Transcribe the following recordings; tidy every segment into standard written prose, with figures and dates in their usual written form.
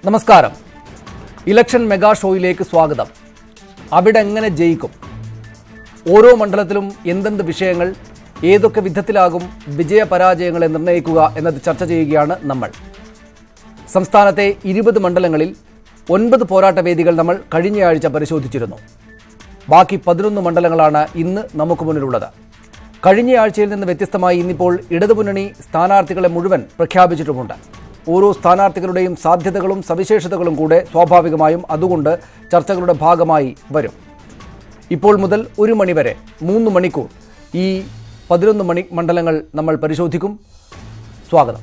നമസ്കാരം. Election mega ഷോയിലേക്ക് സ്വാഗതം. അവിടെ എങ്ങനെ ജയിക്കും, ഓരോ മണ്ഡലത്തിലും എന്തെന്ത് വിഷയങ്ങൾ, ഏതൊക്കെ വിധത്തിലാകും വിജയപരാജയങ്ങളെ നിർണ്ണയിക്കുക എന്നത് ചർച്ച ചെയ്യുകയാണ് നമ്മൾ. സംസ്ഥാനത്തെ 20 മണ്ഡലങ്ങളിൽ 9 പോരാട്ട വേദികൾ നമ്മൾ കഴിഞ്ഞയാഴ്ച പരിശോധിച്ചിരുന്നു. ബാക്കി 11 മണ്ഡലങ്ങളാണ് ഇന്ന് നമുക്ക് മുന്നിലുള്ളത്. കഴിഞ്ഞയാഴ്ചയിൽ നിന്ന് വ്യത്യസ്തമായി ഇന്നിപ്പോൾ ഇടതുമുന്നണി സ്ഥാനാർത്ഥികളെ മുഴുവൻ പ്രഖ്യാപിച്ചിട്ടുമുണ്ട്. ഓരോ സ്ഥാനാർത്ഥികളുടെയും സാധ്യതകളും സവിശേഷതകളും കൂടെ സ്വാഭാവികമായും അതുകൊണ്ട് ചർച്ചകളുടെ ഭാഗമായി വരും. ഇപ്പോൾ മുതൽ 1 മണിവരെ 3 മണിക്കൂർ ഈ 11 മണ്ഡലങ്ങൾ നമ്മൾ പരിശോധിക്കും. സ്വാഗതം.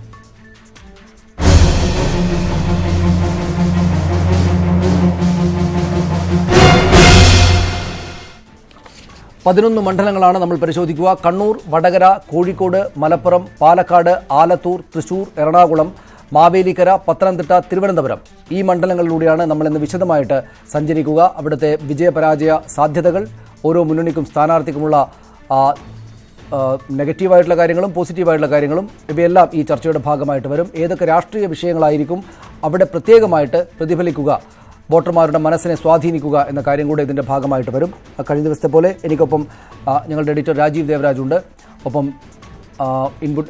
മണ്ഡലങ്ങളാണ് നമ്മൾ പരിശോധിക്കുക. കണ്ണൂർ, വടകര, കോഴിക്കോട്, മലപ്പുറം, പാലക്കാട്, ആലത്തൂർ, തൃശൂർ, എറണാകുളം, മാവേലിക്കര, പത്തനംതിട്ട, തിരുവനന്തപുരം ഈ മണ്ഡലങ്ങളിലൂടെയാണ് നമ്മൾ ഇന്ന് വിശദമായിട്ട് സഞ്ചരിക്കുക. അവിടുത്തെ വിജയപരാജയ സാധ്യതകൾ, ഓരോ മുന്നണിക്കും സ്ഥാനാർത്ഥിക്കുമുള്ള നെഗറ്റീവായിട്ടുള്ള കാര്യങ്ങളും പോസിറ്റീവായിട്ടുള്ള കാര്യങ്ങളും ഇവയെല്ലാം ഈ ചർച്ചയുടെ ഭാഗമായിട്ട് വരും. ഏതൊക്കെ രാഷ്ട്രീയ വിഷയങ്ങളായിരിക്കും അവിടെ പ്രത്യേകമായിട്ട് പ്രതിഫലിക്കുക, വോട്ടർമാരുടെ മനസ്സിനെ സ്വാധീനിക്കുക എന്ന കാര്യം കൂടെ ഇതിൻ്റെ ഭാഗമായിട്ട് വരും. കഴിഞ്ഞ ദിവസത്തെ പോലെ എനിക്കൊപ്പം ഞങ്ങളുടെ എഡിറ്റർ രാജീവ് ദേവരാജ് ഉണ്ട്. ഒപ്പം input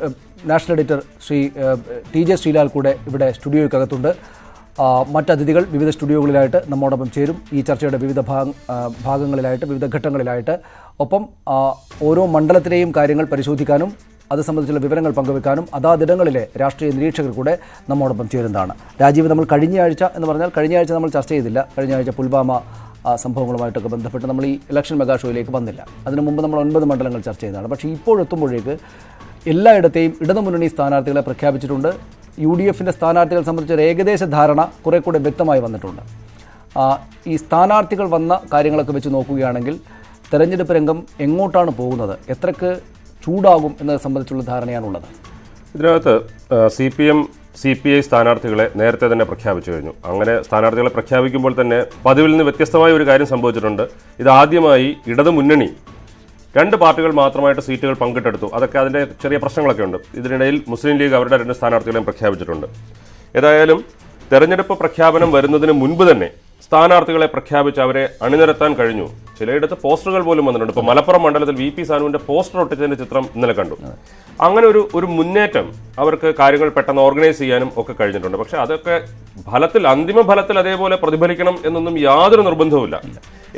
national editor Shri TJ Sreelal കൂടെ ഇവിടെ സ്റ്റുഡിയോയ്ക്കകത്തുണ്ട്. മറ്റതിഥികൾ വിവിധ സ്റ്റുഡിയോകളിലായിട്ട് നമ്മോടൊപ്പം ചേരും ഈ ചർച്ചയുടെ വിവിധ ഭാഗങ്ങളിലായിട്ട്, വിവിധ ഘട്ടങ്ങളിലായിട്ട്. ഒപ്പം ഓരോ മണ്ഡലത്തിലെയും കാര്യങ്ങൾ പരിശോധിക്കാനും അത് സംബന്ധിച്ചുള്ള വിവരങ്ങൾ പങ്കുവെക്കാനും അതാതിടങ്ങളിലെ രാഷ്ട്രീയ നിരീക്ഷകർ കൂടെ നമ്മോടൊപ്പം ചേരുന്നതാണ്. രാജീവ്, നമ്മൾ കഴിഞ്ഞയാഴ്ച എന്ന് പറഞ്ഞാൽ കഴിഞ്ഞയാഴ്ച നമ്മൾ ചർച്ച ചെയ്തില്ല. കഴിഞ്ഞയാഴ്ച പുൽവാമ സംഭവങ്ങളുമായിട്ടൊക്കെ ബന്ധപ്പെട്ട് നമ്മൾ ഈ ഇലക്ഷൻ മെഗാ ഷോയിലേക്ക് വന്നില്ല. അതിനു മുമ്പ് നമ്മൾ 9 മണ്ഡലങ്ങൾ ചർച്ച ചെയ്തതാണ്. പക്ഷേ ഇപ്പോഴെത്തുമ്പോഴേക്ക് എല്ലായിടത്തെയും ഇടതുമുന്നണി സ്ഥാനാർത്ഥികളെ പ്രഖ്യാപിച്ചിട്ടുണ്ട്. UDFൻ്റെ സ്ഥാനാർത്ഥികളെ സംബന്ധിച്ചൊരു ഏകദേശ ധാരണ കുറെ കൂടെ വ്യക്തമായി വന്നിട്ടുണ്ട്. ഈ സ്ഥാനാർത്ഥികൾ വന്ന കാര്യങ്ങളൊക്കെ വെച്ച് നോക്കുകയാണെങ്കിൽ തെരഞ്ഞെടുപ്പ് രംഗം എങ്ങോട്ടാണ് പോകുന്നത്, എത്രക്ക് ചൂടാകും എന്നത് സംബന്ധിച്ചുള്ള ധാരണയാണുള്ളത്. ഇതിനകത്ത് CPM CPI സ്ഥാനാർത്ഥികളെ നേരത്തെ തന്നെ പ്രഖ്യാപിച്ചു കഴിഞ്ഞു. അങ്ങനെ സ്ഥാനാർത്ഥികളെ പ്രഖ്യാപിക്കുമ്പോൾ തന്നെ പതിവിൽ നിന്ന് വ്യത്യസ്തമായ ഒരു കാര്യം സംഭവിച്ചിട്ടുണ്ട്. ഇതാദ്യമായി ഇടതുമുന്നണി 2 പാർട്ടികൾ മാത്രമായിട്ട് സീറ്റുകൾ പങ്കിട്ടെടുത്തു. അതൊക്കെ അതിൻ്റെ ചെറിയ പ്രശ്നങ്ങളൊക്കെ ഉണ്ട്. ഇതിനിടയിൽ മുസ്ലിം ലീഗ് അവരുടെ 2 സ്ഥാനാർത്ഥികളെയും പ്രഖ്യാപിച്ചിട്ടുണ്ട്. ഏതായാലും തെരഞ്ഞെടുപ്പ് പ്രഖ്യാപനം വരുന്നതിന് മുൻപ് തന്നെ സ്ഥാനാർത്ഥികളെ പ്രഖ്യാപിച്ച് അവരെ അണിനിരത്താൻ കഴിഞ്ഞു. ചിലയിടത്ത് പോസ്റ്ററുകൾ പോലും വന്നിട്ടുണ്ട്. ഇപ്പോൾ മലപ്പുറം മണ്ഡലത്തിൽ VP സാനുവിന്റെ പോസ്റ്റർ ഒട്ടിച്ചതിന്റെ ചിത്രം ഇന്നലെ കണ്ടു. അങ്ങനെ ഒരു മുന്നേറ്റം അവർക്ക് കാര്യങ്ങൾ പെട്ടെന്ന് ഓർഗനൈസ് ചെയ്യാനും ഒക്കെ കഴിഞ്ഞിട്ടുണ്ട്. പക്ഷെ അതൊക്കെ അന്തിമ ഫലത്തിൽ അതേപോലെ പ്രതിഫലിക്കണം എന്നൊന്നും യാതൊരു നിർബന്ധവുമില്ല.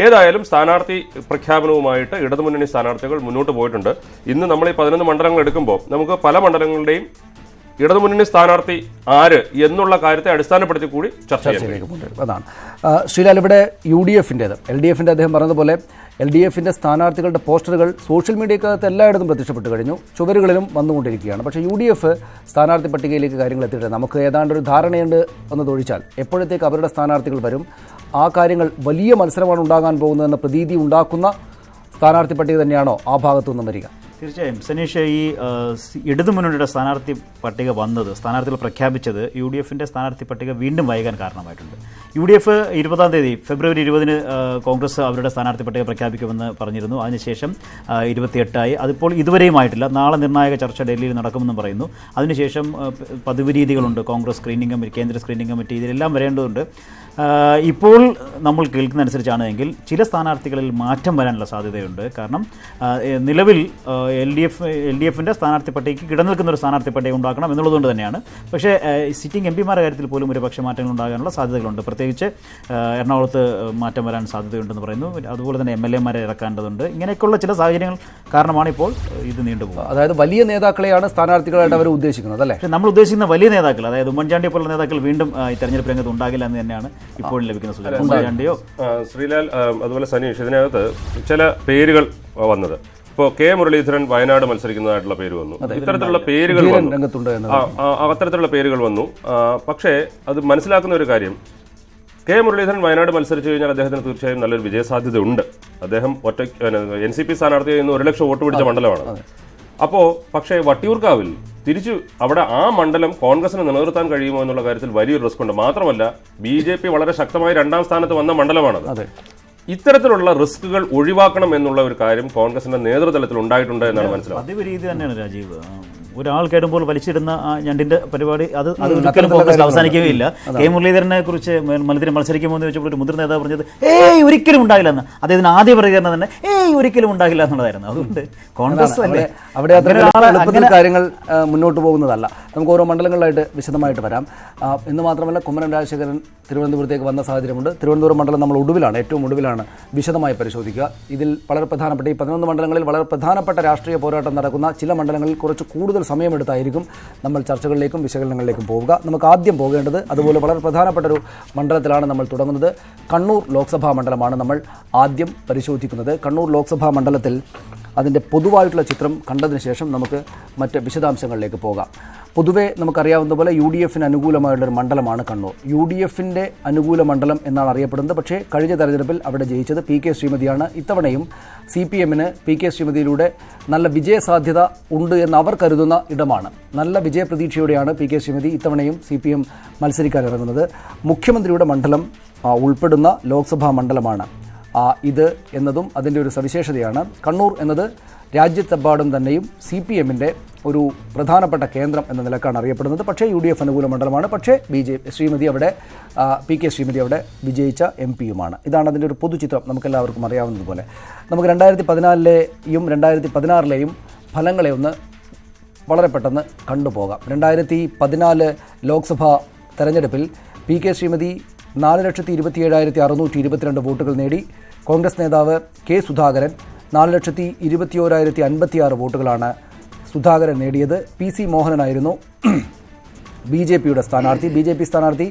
ഏതായാലും സ്ഥാനാർത്ഥി പ്രഖ്യാപനവുമായിട്ട് ഇടതുമുന്നണി സ്ഥാനാർത്ഥികൾ മുന്നോട്ട് പോയിട്ടുണ്ട്. ഇന്ന് നമ്മൾ ഈ 11 മണ്ഡലങ്ങൾ എടുക്കുമ്പോൾ നമുക്ക് പല മണ്ഡലങ്ങളുടെയും ഇടതുമുന്നണി സ്ഥാനാർത്ഥി ആര് എന്നുള്ള കാര്യത്തെ അടിസ്ഥാനപ്പെടുത്തി കൂടി ചർച്ചയിലേക്ക് അതാണ്. ശ്രീലാൽ, ഇവിടെ UDFൻ്റേത് LDFൻ്റെ അദ്ദേഹം പറഞ്ഞതുപോലെ LDFൻ്റെ സ്ഥാനാർത്ഥികളുടെ പോസ്റ്ററുകൾ സോഷ്യൽ മീഡിയക്കകത്ത് എല്ലായിടത്തും പ്രത്യക്ഷപ്പെട്ട് കഴിഞ്ഞു, ചുവരുകളിലും വന്നുകൊണ്ടിരിക്കുകയാണ്. പക്ഷേ UDF സ്ഥാനാർത്ഥി പട്ടികയിലേക്ക് കാര്യങ്ങൾ എത്തിയിട്ട് നമുക്ക് ഏതാണ്ടൊരു ധാരണയുണ്ട് എന്നതൊഴിച്ചാൽ എപ്പോഴത്തേക്ക് അവരുടെ സ്ഥാനാർത്ഥികൾ വരും, ആ കാര്യങ്ങൾ വലിയ മത്സരമാണ് ഉണ്ടാകാൻ പോകുന്നതെന്ന പ്രതീതി ഉണ്ടാക്കുന്ന സ്ഥാനാർത്ഥി പട്ടിക തന്നെയാണോ ആ ഭാഗത്തു നിന്നും വരിക? തീർച്ചയായും സനീഷ്, ഈ ഇടതുമുന്നണിയുടെ സ്ഥാനാർത്ഥി പട്ടിക വന്നത്, സ്ഥാനാർത്ഥികൾ പ്രഖ്യാപിച്ചത് UDFൻ്റെ സ്ഥാനാർത്ഥി പട്ടിക വീണ്ടും വൈകാൻ കാരണമായിട്ടുണ്ട്. UDF 20-ാം തീയതി ഫെബ്രുവരി 20-ന് കോൺഗ്രസ് അവരുടെ സ്ഥാനാർത്ഥി പട്ടിക പ്രഖ്യാപിക്കുമെന്ന് പറഞ്ഞിരുന്നു. അതിനുശേഷം 28ആയി. അതിപ്പോൾ ഇതുവരെയും ആയിട്ടില്ല. നാളെ നിർണായക ചർച്ച ഡൽഹിയിൽ നടക്കുമെന്നും പറയുന്നു. അതിനുശേഷം പതിവ് രീതികളുണ്ട്, കോൺഗ്രസ് സ്ക്രീനിംഗ് കമ്മിറ്റി, കേന്ദ്ര സ്ക്രീനിംഗ് കമ്മിറ്റി, ഇതിലെല്ലാം വരേണ്ടതുണ്ട്. ഇപ്പോൾ നമ്മൾ കേൾക്കുന്ന അനുസരിച്ചാണ് എങ്കിൽ ചില സ്ഥാനാർത്ഥികളിൽ മാറ്റം വരാനുള്ള സാധ്യതയുണ്ട്. കാരണം നിലവിൽ LDFൻ്റെ സ്ഥാനാർത്ഥി പട്ടികയ്ക്ക് കിടനിൽക്കുന്ന ഒരു സ്ഥാനാർത്ഥി പട്ടിക ഉണ്ടാക്കണം എന്നുള്ളതുകൊണ്ട് തന്നെയാണ്. പക്ഷേ സിറ്റിംഗ് MPമാരുടെ കാര്യത്തിൽ പോലും ഒരു പക്ഷേ മാറ്റങ്ങൾ ഉണ്ടാകാനുള്ള സാധ്യതകളുണ്ട്. പ്രത്യേകിച്ച് എറണാകുളത്ത് മാറ്റം വരാൻ സാധ്യതയുണ്ടെന്ന് പറയുന്നു. അതുപോലെ തന്നെ MLAമാരെ ഇറക്കേണ്ടതുണ്ട്. ഇങ്ങനെയൊക്കെയുള്ള ചില സാഹചര്യങ്ങൾ കാരണമാണ് ഇപ്പോൾ ഇത് നീണ്ടുപോകുന്നത്. അതായത് വലിയ നേതാക്കളെയാണ് സ്ഥാനാർത്ഥികളായിട്ട് അവർ ഉദ്ദേശിക്കുന്നത്, അല്ലേ? പക്ഷേ നമ്മൾ ഉദ്ദേശിക്കുന്ന വലിയ നേതാക്കൾ, അതായത് ഉമ്മൻചാണ്ടിയെ പോലുള്ള നേതാക്കൾ വീണ്ടും ഈ തെരഞ്ഞെടുപ്പ് രംഗത്ത് ഉണ്ടാകില്ല എന്ന് തന്നെയാണ് ഇപ്പോൾ ലഭിക്കുന്ന സൂചന. ഉമ്മൻചാണ്ടിയോ ശ്രീലാൽ, അതുപോലെ സനീഷ്, ഇതിനകത്ത് ചില പേരുകൾ വന്നത്, ഇപ്പോൾ K മുരളീധരൻ വയനാട് മത്സരിക്കുന്നതായിട്ടുള്ള പേര് വന്നു. ഇത്തരത്തിലുള്ള പേരുകൾ അത്തരത്തിലുള്ള പേരുകൾ വന്നു. പക്ഷേ അത് മനസ്സിലാക്കുന്ന ഒരു കാര്യം, K മുരളീധരൻ വയനാട് മത്സരിച്ചു കഴിഞ്ഞാൽ അദ്ദേഹത്തിന് തീർച്ചയായും നല്ലൊരു വിജയസാധ്യത ഉണ്ട്. അദ്ദേഹം NCP സ്ഥാനാർത്ഥിയായി 1 ലക്ഷം വോട്ട് പിടിച്ച മണ്ഡലമാണ്. പക്ഷേ വട്ടിയൂർക്കാവിൽ തിരിച്ചു അവിടെ ആ മണ്ഡലം കോൺഗ്രസിന് നിലനിർത്താൻ കഴിയുമോ എന്നുള്ള കാര്യത്തിൽ വലിയൊരു റിസ്ക് ഉണ്ട്. മാത്രമല്ല BJP വളരെ ശക്തമായി 2ാം സ്ഥാനത്ത് വന്ന മണ്ഡലമാണത്. ഇത്തരത്തിലുള്ള റിസ്കുകൾ ഒഴിവാക്കണം എന്നുള്ള ഒരു കാര്യം കോൺഗ്രസിന്റെ നേതൃതലത്തിൽ ഉണ്ടായിട്ടുണ്ട് എന്നാണ് മനസ്സിലാവുന്നത്. പതിവ് രീതി തന്നെയാണ് രാജീവ്. ഒരാൾ കേടുമ്പോൾ വലിച്ചിടുന്ന ആ ഞണ്ടിന്റെ പരിപാടി അത് ഒരിക്കലും കോൺഗ്രസ് അവസാനിക്കുകയില്ല. കെ മുരളീധരനെ കുറിച്ച് മത്സരിക്കുമോ എന്ന് ചോദിച്ചപ്പോൾ ഒരു മുതിർന്ന നേതാവ് പറഞ്ഞത് ഒരിക്കലും ഉണ്ടാകില്ലെന്ന്. അദ്ദേഹത്തിന് ആദ്യ പ്രതികരണം തന്നെ ഒരിക്കലും ഉണ്ടാകില്ല എന്നുള്ളതായിരുന്നു. അതുകൊണ്ട് കോൺഗ്രസ് അവിടെ എളുപ്പത്തിൽ കാര്യങ്ങൾ മുന്നോട്ട് പോകുന്നതല്ല. നമുക്ക് ഓരോ മണ്ഡലങ്ങളിലായിട്ട് വിശദമായിട്ട് വരാം. എന്ന് മാത്രമല്ല, കുമ്മനം രാജശേഖരൻ തിരുവനന്തപുരത്തേക്ക് വന്ന സാഹചര്യമുണ്ട്. തിരുവനന്തപുരം മണ്ഡലം നമ്മൾ ഏറ്റവും ഒടുവിലാണ് വിശദമായി പരിശോധിക്കുക. ഇതിൽ വളരെ പ്രധാനപ്പെട്ട ഈ 11 മണ്ഡലങ്ങളിൽ വളരെ പ്രധാനപ്പെട്ട രാഷ്ട്രീയ പോരാട്ടം നടക്കുന്ന ചില മണ്ഡലങ്ങളിൽ കുറച്ച് കൂടുതൽ സമയമെടുത്തായിരിക്കും നമ്മൾ ചർച്ചകളിലേക്കും വിശകലനങ്ങളിലേക്കും പോവുക. നമുക്ക് ആദ്യം പോകേണ്ടത് അതുപോലെ വളരെ പ്രധാനപ്പെട്ട ഒരു മണ്ഡലത്തിലാണ് നമ്മൾ തുടങ്ങുന്നത്. കണ്ണൂർ ലോക്സഭാ മണ്ഡലമാണ് നമ്മൾ ആദ്യം പരിശോധിക്കുന്നത്. കണ്ണൂർ ലോക്സഭാ മണ്ഡലത്തിൽ അതിൻ്റെ പൊതുവായിട്ടുള്ള ചിത്രം കണ്ടതിന് ശേഷം നമുക്ക് മറ്റ് വിശദാംശങ്ങളിലേക്ക് പോകാം. പൊതുവെ നമുക്കറിയാവുന്നതുപോലെ UDF അനുകൂലമായുള്ളൊരു മണ്ഡലമാണ് കണ്ണൂർ. UDF അനുകൂല മണ്ഡലം എന്നാണ് അറിയപ്പെടുന്നത്. പക്ഷേ കഴിഞ്ഞ തെരഞ്ഞെടുപ്പിൽ അവിടെ ജയിച്ചത് PK ശ്രീമതിയാണ്. ഇത്തവണയും CPM PK ശ്രീമതിയിലൂടെ നല്ല വിജയസാധ്യത ഉണ്ട് എന്ന് അവർ കരുതുന്ന ഇടമാണ്. നല്ല വിജയപ്രതീക്ഷയോടെയാണ് PK ശ്രീമതി ഇത്തവണയും CPM മത്സരിക്കാനിറങ്ങുന്നത്. മുഖ്യമന്ത്രിയുടെ മണ്ഡലം ഉൾപ്പെടുന്ന ലോക്സഭാ മണ്ഡലമാണ് ഇത് എന്നതും അതിൻ്റെ ഒരു സവിശേഷതയാണ്. കണ്ണൂർ എന്നത് രാജ്യത്തെമ്പാടും തന്നെയും CPM ഒരു പ്രധാനപ്പെട്ട കേന്ദ്രം എന്ന നിലക്കാണ് അറിയപ്പെടുന്നത്. പക്ഷേ UDF അനുകൂല മണ്ഡലമാണ്. പക്ഷേ PK ശ്രീമതി അവിടെ വിജയിച്ച MP-യുമാണ്. ഇതാണ് അതിൻ്റെ ഒരു പൊതുചിത്രം. നമുക്കെല്ലാവർക്കും അറിയാവുന്നതുപോലെ നമുക്ക് 2014-ലെയും 2016-ലെയും ഫലങ്ങളെ ഒന്ന് വളരെ പെട്ടെന്ന് കണ്ടുപോകാം. 2014 ലോക്സഭാ തെരഞ്ഞെടുപ്പിൽ PK ശ്രീമതി 4,27,622 വോട്ടുകൾ നേടി. കോൺഗ്രസ് നേതാവ് K സുധാകരൻ 4,21,056 വോട്ടുകളാണ് സുധാകരൻ നേടിയത്. PC മോഹനനായിരുന്നു BJP-യുടെ സ്ഥാനാർത്ഥി. BJP സ്ഥാനാർത്ഥി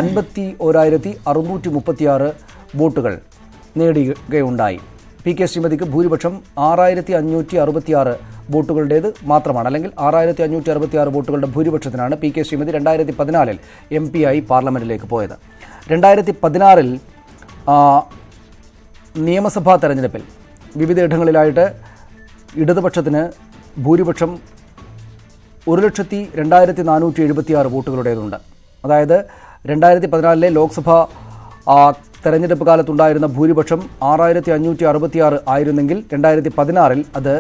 51,636 വോട്ടുകൾ നേടുകയുണ്ടായി. PK ശ്രീമതിക്ക് ഭൂരിപക്ഷം 6,566 വോട്ടുകളുടേത് മാത്രമാണ്. അല്ലെങ്കിൽ 6,566 വോട്ടുകളുടെ ഭൂരിപക്ഷത്തിനാണ് PK ശ്രീമതി 2014 MP-ആയി പാർലമെൻറ്റിലേക്ക് പോയത്. 2016 നിയമസഭാ തെരഞ്ഞെടുപ്പിൽ വിവിധയിടങ്ങളിലായിട്ട് ഇടതുപക്ഷത്തിന് ഭൂരിപക്ഷം 1,02,476 വോട്ടുകളുടേതുണ്ട്. അതായത് 2014 ലോക്സഭാ തെരഞ്ഞെടുപ്പ് കാലത്തുണ്ടായിരുന്ന ഭൂരിപക്ഷം 6,566 ആയിരുന്നെങ്കിൽ 2016 അത്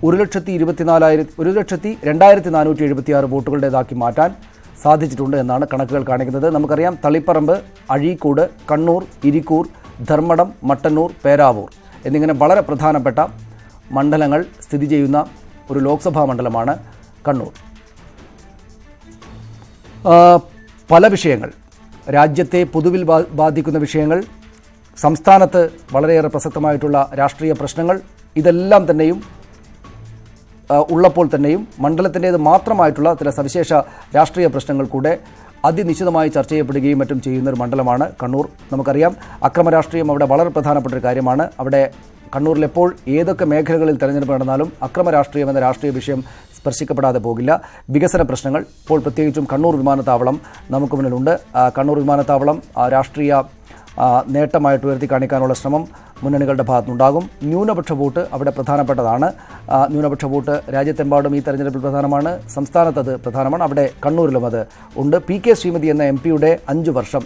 1,02,476 വോട്ടുകളുടേതാക്കി മാറ്റാൻ സാധിച്ചിട്ടുണ്ട് എന്നാണ് കണക്കുകൾ കാണിക്കുന്നത്. നമുക്കറിയാം, തളിപ്പറമ്പ്, അഴീക്കോട്, കണ്ണൂർ, ഇരിക്കൂർ, ധർമ്മടം, മട്ടന്നൂർ, പേരാവൂർ എന്നിങ്ങനെ വളരെ പ്രധാനപ്പെട്ട മണ്ഡലങ്ങൾ സ്ഥിതി ചെയ്യുന്ന ഒരു ലോക്സഭാ മണ്ഡലമാണ് കണ്ണൂർ. പല വിഷയങ്ങൾ, രാജ്യത്തെ പൊതുവിൽ ബാധിക്കുന്ന വിഷയങ്ങൾ, സംസ്ഥാനത്ത് വളരെയേറെ പ്രസക്തമായിട്ടുള്ള രാഷ്ട്രീയ പ്രശ്നങ്ങൾ, ഇതെല്ലാം തന്നെയും ഉള്ളപ്പോൾ തന്നെയും മണ്ഡലത്തിൻ്റേത് മാത്രമായിട്ടുള്ള ചില സവിശേഷ രാഷ്ട്രീയ പ്രശ്നങ്ങൾ കൂടെ അതിനിശ്ചിതമായി ചർച്ച ചെയ്യപ്പെടുകയും മറ്റും ചെയ്യുന്നൊരു മണ്ഡലമാണ് കണ്ണൂർ. നമുക്കറിയാം, അക്രമരാഷ്ട്രീയം അവിടെ വളരെ പ്രധാനപ്പെട്ട ഒരു കാര്യമാണ്. അവിടെ കണ്ണൂരിൽ എപ്പോൾ ഏതൊക്കെ മേഖലകളിൽ തെരഞ്ഞെടുപ്പ് നടന്നാലും അക്രമരാഷ്ട്രീയം എന്ന രാഷ്ട്രീയ വിഷയം സ്പർശിക്കപ്പെടാതെ പോകില്ല. വികസന പ്രശ്നങ്ങൾ, ഇപ്പോൾ പ്രത്യേകിച്ചും കണ്ണൂർ വിമാനത്താവളം നമുക്ക് മുന്നിലുണ്ട്. കണ്ണൂർ വിമാനത്താവളം രാഷ്ട്രീയ നേട്ടമായിട്ട് ഉയർത്തി കാണിക്കാനുള്ള ശ്രമം മുന്നണികളുടെ ഭാഗത്തുനിന്നുണ്ടാകും. ന്യൂനപക്ഷ വോട്ട് അവിടെ പ്രധാനപ്പെട്ടതാണ്. ന്യൂനപക്ഷ വോട്ട് രാജ്യത്തെമ്പാടും ഈ തെരഞ്ഞെടുപ്പിൽ പ്രധാനമാണ്. സംസ്ഥാനത്ത് അത് പ്രധാനമാണ്. അവിടെ കണ്ണൂരിലും അത് ഉണ്ട്. PK ശ്രീമതി എന്ന MP-യുടെ 5 വർഷം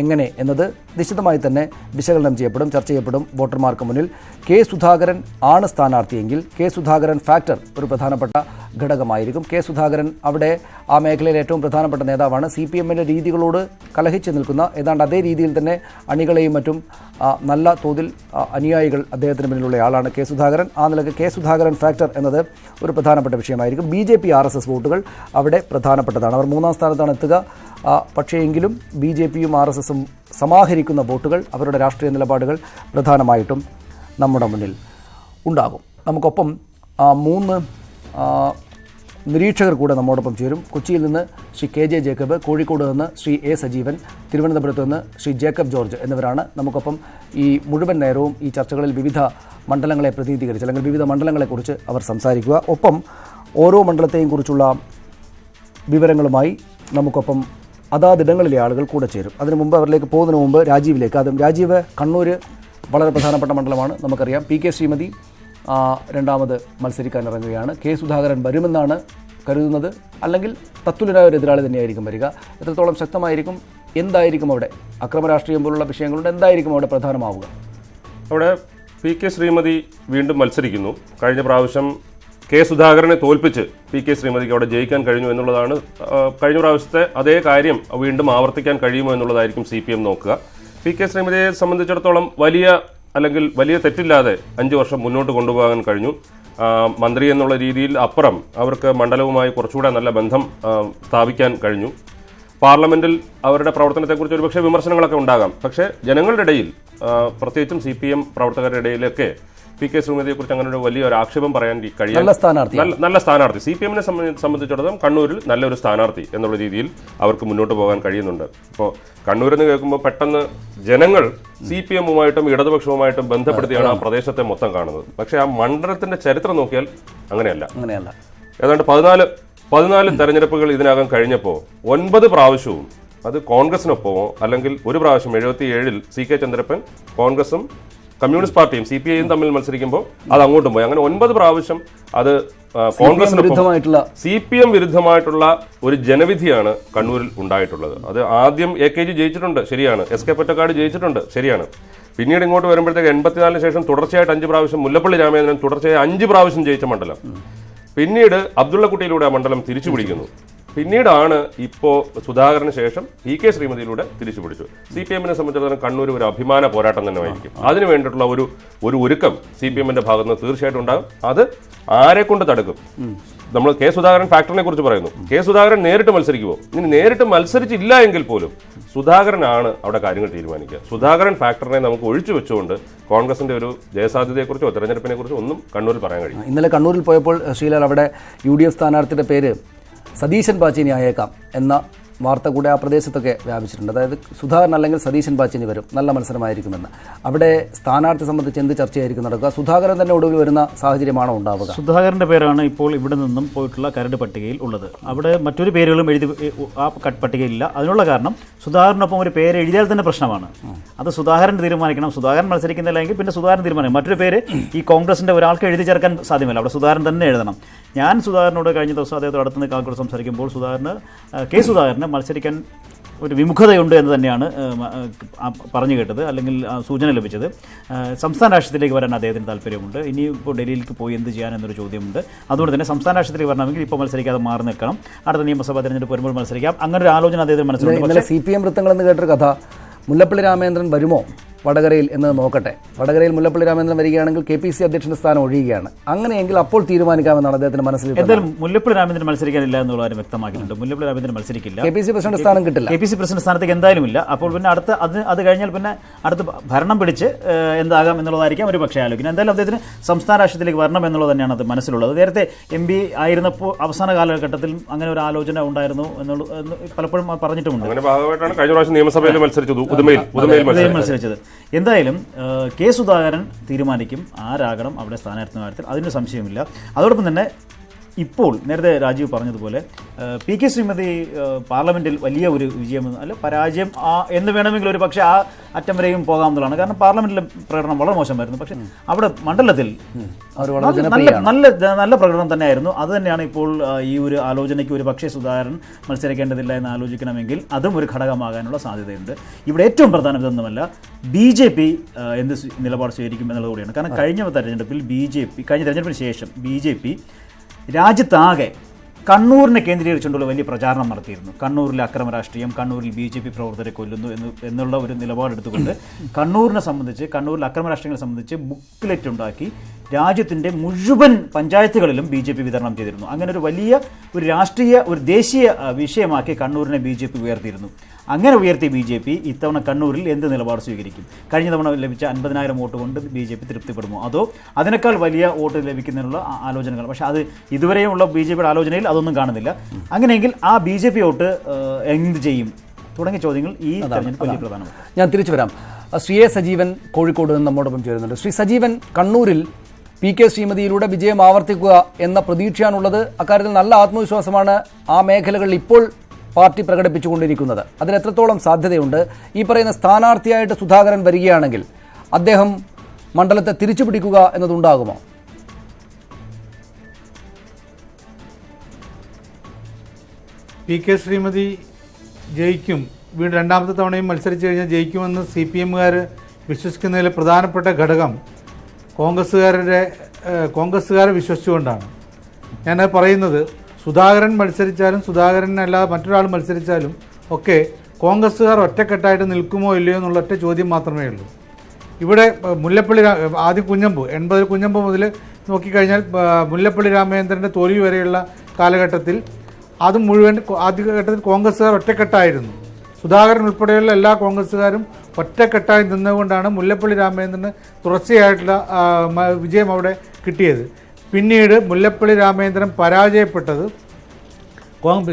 എങ്ങനെ എന്നത് നിശ്ചിതമായി തന്നെ വിശകലനം ചെയ്യപ്പെടും, ചർച്ച ചെയ്യപ്പെടും വോട്ടർമാർക്ക് മുന്നിൽ. K സുധാകരൻ ആണ് സ്ഥാനാർത്ഥിയെങ്കിൽ K സുധാകരൻ ഫാക്ടർ ഒരു പ്രധാനപ്പെട്ട ഘടകമായിരിക്കും. K സുധാകരൻ അവിടെ ആ മേഖലയിലെ ഏറ്റവും പ്രധാനപ്പെട്ട നേതാവാണ്. CPM-ന്റെ രീതികളോട് കലഹിച്ച് നിൽക്കുന്ന ഏതാണ്ട് അതേ രീതിയിൽ തന്നെ അണികളെയും മറ്റും നല്ല തോതിൽ അനുയായികൾ അദ്ദേഹത്തിന് മുന്നിലുള്ള ആളാണ് K സുധാകരൻ. ആ നിലയ്ക്ക് K സുധാകരൻ ഫാക്ടർ എന്നത് ഒരു പ്രധാനപ്പെട്ട വിഷയമായിരിക്കും. BJP RSS വോട്ടുകൾ അവിടെ പ്രധാനപ്പെട്ടതാണ്. അവർ 3-ാം സ്ഥാനത്താണ് എത്തുക. പക്ഷേ എങ്കിലും BJP-യും RSS-ഉം സമാഹരിക്കുന്ന വോട്ടുകൾ, അവരുടെ രാഷ്ട്രീയ നിലപാടുകൾ പ്രധാനമായിട്ടും നമ്മുടെ മുന്നിൽ ഉണ്ടാകും. നമുക്കൊപ്പം 3 നിരീക്ഷകർ കൂടെ നമ്മോടൊപ്പം ചേരും. കൊച്ചിയിൽ നിന്ന് ശ്രീ KJ ജേക്കബ്, കോഴിക്കോട് നിന്ന് ശ്രീ A സജീവൻ, തിരുവനന്തപുരത്ത് നിന്ന് ശ്രീ ജേക്കബ് ജോർജ് എന്നിവരാണ് നമുക്കൊപ്പം ഈ മുഴുവൻ നേരവും ഈ ചർച്ചകളിൽ വിവിധ മണ്ഡലങ്ങളെ പ്രതിനിധീകരിച്ച് അല്ലെങ്കിൽ വിവിധ മണ്ഡലങ്ങളെക്കുറിച്ച് അവർ സംസാരിക്കുക. ഒപ്പം ഓരോ മണ്ഡലത്തെയും കുറിച്ചുള്ള വിവരങ്ങളുമായി നമുക്കൊപ്പം അതാതിടങ്ങളിലെ ആളുകൾ കൂടെ ചേരും. അതിനു മുമ്പ് അവരിലേക്ക് പോകുന്നതിന് മുമ്പ് രാജീവിലേക്ക്. രാജീവ്, കണ്ണൂർ വളരെ പ്രധാനപ്പെട്ട മണ്ഡലമാണ്, നമുക്കറിയാം. PK ശ്രീമതി രണ്ടാമത് മത്സരിക്കാൻ ഇറങ്ങുകയാണ്. K സുധാകരൻ വരുമെന്നാണ് കരുതുന്നത്. അല്ലെങ്കിൽ തത്തുല്യനായ ഒരു എതിരാളി തന്നെയായിരിക്കും വരിക. എത്രത്തോളം ശക്തമായിരിക്കും, എന്തായിരിക്കും അവിടെ അക്രമരാഷ്ട്രീയം പോലുള്ള വിഷയങ്ങളുണ്ട്, എന്തായിരിക്കും അവിടെ പ്രധാനമാവുക? അവിടെ PK ശ്രീമതി വീണ്ടും മത്സരിക്കുന്നു. കഴിഞ്ഞ പ്രാവശ്യം കെ സുധാകരനെ തോൽപ്പിച്ച് പി കെ ശ്രീമതിക്ക് അവിടെ ജയിക്കാൻ കഴിഞ്ഞു എന്നുള്ളതാണ്. കഴിഞ്ഞ പ്രാവശ്യത്തെ അതേ കാര്യം വീണ്ടും ആവർത്തിക്കാൻ കഴിയുമോ എന്നുള്ളതായിരിക്കും CPM നോക്കുക. പി കെ ശ്രീമതിയെ സംബന്ധിച്ചിടത്തോളം വലിയ തെറ്റില്ലാതെ 5 വർഷം മുന്നോട്ട് കൊണ്ടുപോകാൻ കഴിഞ്ഞു. മന്ത്രി എന്നുള്ള രീതിയിൽ അപ്പുറം അവർക്ക് മണ്ഡലവുമായി കുറച്ചുകൂടെ നല്ല ബന്ധം സ്ഥാപിക്കാൻ കഴിഞ്ഞു. പാർലമെന്റിൽ അവരുടെ പ്രവർത്തനത്തെക്കുറിച്ച് ഒരുപക്ഷെ വിമർശനങ്ങളൊക്കെ ഉണ്ടാകാം. പക്ഷേ ജനങ്ങളുടെ ഇടയിൽ, പ്രത്യേകിച്ചും CPM പ്രവർത്തകരുടെ ഇടയിലൊക്കെ പി കെ ശ്രീമതിയെക്കുറിച്ച് അങ്ങനെ ഒരു വലിയൊരു ആക്ഷേപം പറയാൻ കഴിയാൻ നല്ല സ്ഥാനാർത്ഥി CPM-നെ സംബന്ധിച്ചിടത്തോളം കണ്ണൂരിൽ നല്ലൊരു സ്ഥാനാർത്ഥി എന്നുള്ള രീതിയിൽ അവർക്ക് മുന്നോട്ട് പോകാൻ കഴിയുന്നുണ്ട്. ഇപ്പോൾ കണ്ണൂരെന്ന് കേൾക്കുമ്പോൾ പെട്ടെന്ന് ജനങ്ങൾ CPM-ഉമായിട്ടും ഇടതുപക്ഷവുമായിട്ടും ബന്ധപ്പെടുത്തിയാണ് ആ പ്രദേശത്തെ മൊത്തം കാണുന്നത്. പക്ഷേ ആ മണ്ഡലത്തിന്റെ ചരിത്രം നോക്കിയാൽ അങ്ങനെയല്ല. ഏതാണ്ട് 14 തെരഞ്ഞെടുപ്പുകൾ ഇതിനകം കഴിഞ്ഞപ്പോൾ 9 പ്രാവശ്യവും അത് കോൺഗ്രസിനൊപ്പമോ അല്ലെങ്കിൽ ഒരു പ്രാവശ്യം 77-ൽ CK ചന്ദ്രപ്പൻ കോൺഗ്രസും കമ്മ്യൂണിസ്റ്റ് പാർട്ടിയും CPI-യും തമ്മിൽ മത്സരിക്കുമ്പോൾ അത് അങ്ങോട്ടും പോയി. അങ്ങനെ 9 പ്രാവശ്യം അത് കോൺഗ്രസിനൊപ്പം CPM വിരുദ്ധമായിട്ടുള്ള ഒരു ജനവിധിയാണ് കണ്ണൂരിൽ ഉണ്ടായിട്ടുള്ളത്. അത് ആദ്യം AKG ജയിച്ചിട്ടുണ്ട്, ശരിയാണ്. SK പൊറ്റക്കാട് ജയിച്ചിട്ടുണ്ട്, ശരിയാണ്. പിന്നീട് ഇങ്ങോട്ട് വരുമ്പോഴത്തേക്ക് 84-ന് ശേഷം തുടർച്ചയായിട്ട് 5 പ്രാവശ്യം മുല്ലപ്പള്ളി രാമചന്ദ്രൻ തുടർച്ചയായി 5 പ്രാവശ്യം ജയിച്ച മണ്ഡലം. പിന്നീട് അബ്ദുള്ളക്കുട്ടിയിലൂടെ ആ മണ്ഡലം തിരിച്ചു പിടിക്കുന്നു. പിന്നീടാണ് ഇപ്പോൾ സുധാകരന് ശേഷം പി കെ ശ്രീമതിയിലൂടെ തിരിച്ചു പിടിച്ചു. CPM-നെ സംബന്ധിച്ചിടത്തോളം കണ്ണൂർ ഒരു അഭിമാന പോരാട്ടം തന്നെ ആയിരിക്കും. അതിനു വേണ്ടിയിട്ടുള്ള ഒരു ഒരുക്കം CPM-ന്റെ ഭാഗത്ത് നിന്ന് തീർച്ചയായിട്ടും ഉണ്ടാകും. അത് ആരെ കൊണ്ട് തടുക്കും? നമ്മൾ കെ സുധാകരൻ ഫാക്ടറിനെ കുറിച്ച് പറയുന്നു. കെ സുധാകരൻ നേരിട്ട് മത്സരിക്കുമോ? ഇനി നേരിട്ട് മത്സരിച്ചില്ല എങ്കിൽ പോലും സുധാകരനാണ് അവിടെ കാര്യങ്ങൾ തീരുമാനിക്കുക. സുധാകരൻ ഫാക്ടറിനെ നമുക്ക് ഒഴിച്ചു വെച്ചുകൊണ്ട് കോൺഗ്രസിന്റെ ഒരു ജയസാധ്യതയെക്കുറിച്ചോ തെരഞ്ഞെടുപ്പിനെ കുറിച്ചോ ഒന്നും കണ്ണൂരിൽ പറയാൻ കഴിയും. ഇന്നലെ കണ്ണൂരിൽ പോയപ്പോൾ ശ്രീലാൽ അവിടെ UDF സ്ഥാനാർത്ഥിയുടെ പേര് സതീശൻ പാച്ചേനി ആയേക്കാം എന്ന വാർത്ത കൂടെ ആ പ്രദേശത്തൊക്കെ വ്യാപിച്ചിട്ടുണ്ട്. അതായത് സുധാകരൻ അല്ലെങ്കിൽ സതീശൻ പാച്ചേനി വരും, നല്ല മത്സരമായിരിക്കുമെന്ന്. അവിടെ സ്ഥാനാർത്ഥി സംബന്ധിച്ച് എന്ത് ചർച്ചയായിരിക്കും നടക്കുക? സുധാകരൻ തന്നെ ഒടുവിൽ വരുന്ന സാഹചര്യമാണോ ഉണ്ടാവുക? സുധാകരന്റെ പേരാണ് ഇപ്പോൾ ഇവിടെ നിന്നും പോയിട്ടുള്ള കരട് പട്ടികയിൽ ഉള്ളത്. അവിടെ മറ്റൊരു പേരുകളും ആ പട്ടികയില്ല. അതിനുള്ള കാരണം സുധാകരനൊപ്പം ഒരു പേര് എഴുതിയാൽ തന്നെ പ്രശ്നമാണ്. അത് സുധാകരൻ തീരുമാനിക്കണം. സുധാകരൻ മത്സരിക്കുന്നില്ലെങ്കിൽ പിന്നെ സുധാകരൻ തീരുമാനിക്കും. മറ്റൊരു പേര് ഈ കോൺഗ്രസിന്റെ ഒരാൾക്ക് എഴുതി ചേർക്കാൻ സാധ്യമല്ല. അവിടെ സുധാകരൻ തന്നെ എഴുതണം. ഞാൻ സുധാകരനോട് കഴിഞ്ഞ ദിവസം അദ്ദേഹത്തോട് അടുത്തുനിന്ന് കാക്കൂടെ സംസാരിക്കുമ്പോൾ കെ സുധാകരന് മത്സരിക്കാൻ ഒരു വിമുഖതയുണ്ട് എന്ന് തന്നെയാണ് പറഞ്ഞു കേട്ടത്, അല്ലെങ്കിൽ സൂചന ലഭിച്ചത്. സംസ്ഥാന രാഷ്ട്രീയത്തിലേക്ക് വരാൻ അദ്ദേഹത്തിന് താല്പര്യമുണ്ട്. ഇനിയിപ്പോൾ ഡൽഹിയിലേക്ക് പോയി എന്ത് ചെയ്യാനെന്നൊരു ചോദ്യമുണ്ട്. അതുകൊണ്ട് തന്നെ സംസ്ഥാന രാഷ്ട്രീയത്തിലേക്ക് വരണമെങ്കിൽ ഇപ്പോൾ മത്സരിക്കാതെ മാറി നിൽക്കണം, അടുത്ത നിയമസഭാ തെരഞ്ഞെടുപ്പ് വരുമ്പോൾ മത്സരിക്കാം, അങ്ങനെ ഒരു ആലോചന അദ്ദേഹത്തിന് മനസ്സിലുണ്ട്. CPM വൃത്തങ്ങളെന്ന് കേട്ടൊരു കഥ, മുല്ലപ്പള്ളി രാമചന്ദ്രൻ വരുമോ വടകരയിൽ എന്ന് നോക്കട്ടെ. വടകരയിൽ മുല്ലപ്പള്ളി രാമചന്ദ്രൻ വരികയാണെങ്കിൽ KPC അധ്യക്ഷന്റെ സ്ഥാനം ഒഴിയുകയാണ്. അങ്ങനെയെങ്കിൽ അപ്പോൾ തീരുമാനിക്കാമെന്നാണ് അദ്ദേഹത്തിന്റെ മനസ്സിൽ. എന്തായാലും മുല്ലപ്പള്ളി രാമചന്ദ്രൻ മത്സരിക്കാനില്ല എന്നുള്ള കാര്യം വ്യക്തമാക്കിയിട്ടുണ്ട്. മുല്ലപ്പള്ളി രാമചന്ദ്രൻ മത്സരിക്കില്ല. KPC പ്രസിഡന്റ് സ്ഥാനം കിട്ടില്ല. KPC പ്രസിഡന്റ് സ്ഥാനത്തേക്ക് എന്തായാലും ഇല്ല. അപ്പോൾ പിന്നെ അത് കഴിഞ്ഞാൽ പിന്നെ അടുത്ത് ഭരണം പിടിച്ച് എന്താകാം എന്നുള്ളതായിരിക്കാം ഒരു പക്ഷേ ആലോചിക്കുന്നത്. എന്തായാലും അദ്ദേഹത്തിന് സംസ്ഥാന രാഷ്ട്രീയത്തിലേക്ക് വരണം എന്നുള്ളത് തന്നെയാണ് അത് മനസ്സിലുള്ളത്. നേരത്തെ MP ആയിരുന്നപ്പോൾ അവസാന കാലഘട്ടത്തിൽ അങ്ങനെ ഒരു ആലോചന ഉണ്ടായിരുന്നു എന്നുള്ളത് പലപ്പോഴും പറഞ്ഞിട്ടുമുണ്ട്. മത്സരിച്ചത് എന്തായാലും കെ സുധാകരൻ തീരുമാനിക്കും ആരാകണം അവിടെ സ്ഥാനാർത്ഥി കാര്യത്തിൽ, അതിന് സംശയമില്ല. അതോടൊപ്പം തന്നെ ഇപ്പോൾ നേരത്തെ രാജീവ് പറഞ്ഞതുപോലെ പി കെ ശ്രീമതി പാർലമെന്റിൽ വലിയ ഒരു വിജയം അല്ല പരാജയം എന്ന് വേണമെങ്കിൽ ഒരു പക്ഷേ ആ അറ്റം വരെയും പോകാമെന്നുള്ളതാണ്. കാരണം പാർലമെന്റിലെ പ്രകടനം വളരെ മോശമായിരുന്നു. പക്ഷേ അവിടെ മണ്ഡലത്തിൽ നല്ല പ്രകടനം തന്നെയായിരുന്നു. അത് തന്നെയാണ് ഇപ്പോൾ ഈ ഒരു ആലോചനയ്ക്ക് ഒരു പക്ഷേ സുധാകരൻ മത്സരിക്കേണ്ടതില്ല എന്ന് ആലോചിക്കണമെങ്കിൽ അതും ഒരു ഘടകമാകാനുള്ള സാധ്യതയുണ്ട്. ഇവിടെ ഏറ്റവും പ്രധാനം ഇതൊന്നുമല്ല BJP എന്ത് നിലപാട് സ്വീകരിക്കും എന്നുള്ളതുകൂടിയാണ്. കാരണം കഴിഞ്ഞ തെരഞ്ഞെടുപ്പിന് ശേഷം BJP രാജ്യത്താകെ കണ്ണൂരിനെ കേന്ദ്രീകരിച്ചുകൊണ്ടുള്ള വലിയ പ്രചാരണം നടത്തിയിരുന്നു. കണ്ണൂരിലെ അക്രമ രാഷ്ട്രീയം, കണ്ണൂരിൽ BJP പ്രവർത്തകരെ കൊല്ലുന്നു എന്നുള്ള ഒരു നിലപാടെടുത്തുകൊണ്ട് കണ്ണൂരിനെ സംബന്ധിച്ച്, കണ്ണൂരിലെ അക്രമ രാഷ്ട്രീയങ്ങളെ സംബന്ധിച്ച് ബുക്ക്ലെറ്റ് ഉണ്ടാക്കി രാജ്യത്തിൻ്റെ മുഴുവൻ പഞ്ചായത്തുകളിലും BJP വിതരണം ചെയ്തിരുന്നു. അങ്ങനെ ഒരു വലിയ ഒരു ദേശീയ വിഷയമാക്കി കണ്ണൂരിനെ BJP ഉയർത്തിയിരുന്നു. അങ്ങനെ ഉയർത്തിയ BJP ഇത്തവണ കണ്ണൂരിൽ എന്ത് നിലപാട് സ്വീകരിക്കും? കഴിഞ്ഞ തവണ ലഭിച്ച 50,000 വോട്ട് കൊണ്ട് BJP തൃപ്തിപ്പെടുമോ, അതോ അതിനേക്കാൾ വലിയ വോട്ട് ലഭിക്കുന്നതിനുള്ള ആലോചനകൾ? പക്ഷേ അത് ഇതുവരെയുള്ള BJPയുടെ ആലോചനയിൽ അതൊന്നും കാണുന്നില്ല. അങ്ങനെയെങ്കിൽ ആ BJP വോട്ട് എന്ത് ചെയ്യും തുടങ്ങിയ ചോദ്യങ്ങൾ ഈ തെരഞ്ഞെടുപ്പ് വലിയ പ്രധാനമാണ്. ഞാൻ തിരിച്ചു വരാം. ശ്രീ A. സജീവൻ കോഴിക്കോട് നിന്ന് നമ്മോടൊപ്പം ചേരുന്നുണ്ട്. ശ്രീ സജീവൻ, കണ്ണൂരിൽ പി കെ ശ്രീമതിയിലൂടെ വിജയം ആവർത്തിക്കുക എന്ന പ്രതീക്ഷയാണുള്ളത്. അക്കാര്യത്തിൽ നല്ല ആത്മവിശ്വാസമാണ് ആ മേഖലകളിൽ ഇപ്പോൾ പാർട്ടി പ്രകടിപ്പിച്ചുകൊണ്ടിരിക്കുന്നത്. അതിന് എത്രത്തോളം സാധ്യതയുണ്ട്? ഈ പറയുന്ന സ്ഥാനാർത്ഥിയായിട്ട് സുധാകരൻ വരികയാണെങ്കിൽ അദ്ദേഹം മണ്ഡലത്തെ തിരിച്ചുപിടിക്കുക എന്നതുണ്ടാകുമോ? പി കെ ശ്രീമതി ജയിക്കും, വീണ്ടും രണ്ടാമത്തെ തവണയും മത്സരിച്ച് കഴിഞ്ഞാൽ ജയിക്കുമെന്ന് CPM-കാർ വിശ്വസിക്കുന്നതിൽ പ്രധാനപ്പെട്ട ഘടകം കോൺഗ്രസ്സുകാരെ വിശ്വസിച്ചുകൊണ്ടാണ്. ഞാനത് പറയുന്നത് സുധാകരൻ മത്സരിച്ചാലും സുധാകരനല്ലാതെ മറ്റൊരാൾ മത്സരിച്ചാലും ഒക്കെ കോൺഗ്രസ്സുകാർ ഒറ്റക്കെട്ടായിട്ട് നിൽക്കുമോ ഇല്ലയോ എന്നുള്ള ഒറ്റ ചോദ്യം മാത്രമേ ഉള്ളൂ. ഇവിടെ മുല്ലപ്പള്ളി ആദ്യം കുഞ്ഞമ്പ് 80 കുഞ്ഞമ്പ് മുതൽ നോക്കിക്കഴിഞ്ഞാൽ മുല്ലപ്പള്ളി രാമചന്ദ്രൻ്റെ തോൽവി വരെയുള്ള കാലഘട്ടത്തിൽ അത് മുഴുവൻ ആദ്യഘട്ടത്തിൽ കോൺഗ്രസ്സുകാർ ഒറ്റക്കെട്ടായിരുന്നു. സുധാകരൻ ഉൾപ്പെടെയുള്ള എല്ലാ കോൺഗ്രസ്സുകാരും ഒറ്റക്കെട്ടായി നിന്നുകൊണ്ടാണ് മുല്ലപ്പള്ളി രാമചന്ദ്രന് തുടർച്ചയായിട്ടുള്ള വിജയം അവിടെ കിട്ടിയത്. പിന്നീട് മുല്ലപ്പള്ളി രാമചന്ദ്രൻ പരാജയപ്പെട്ടത്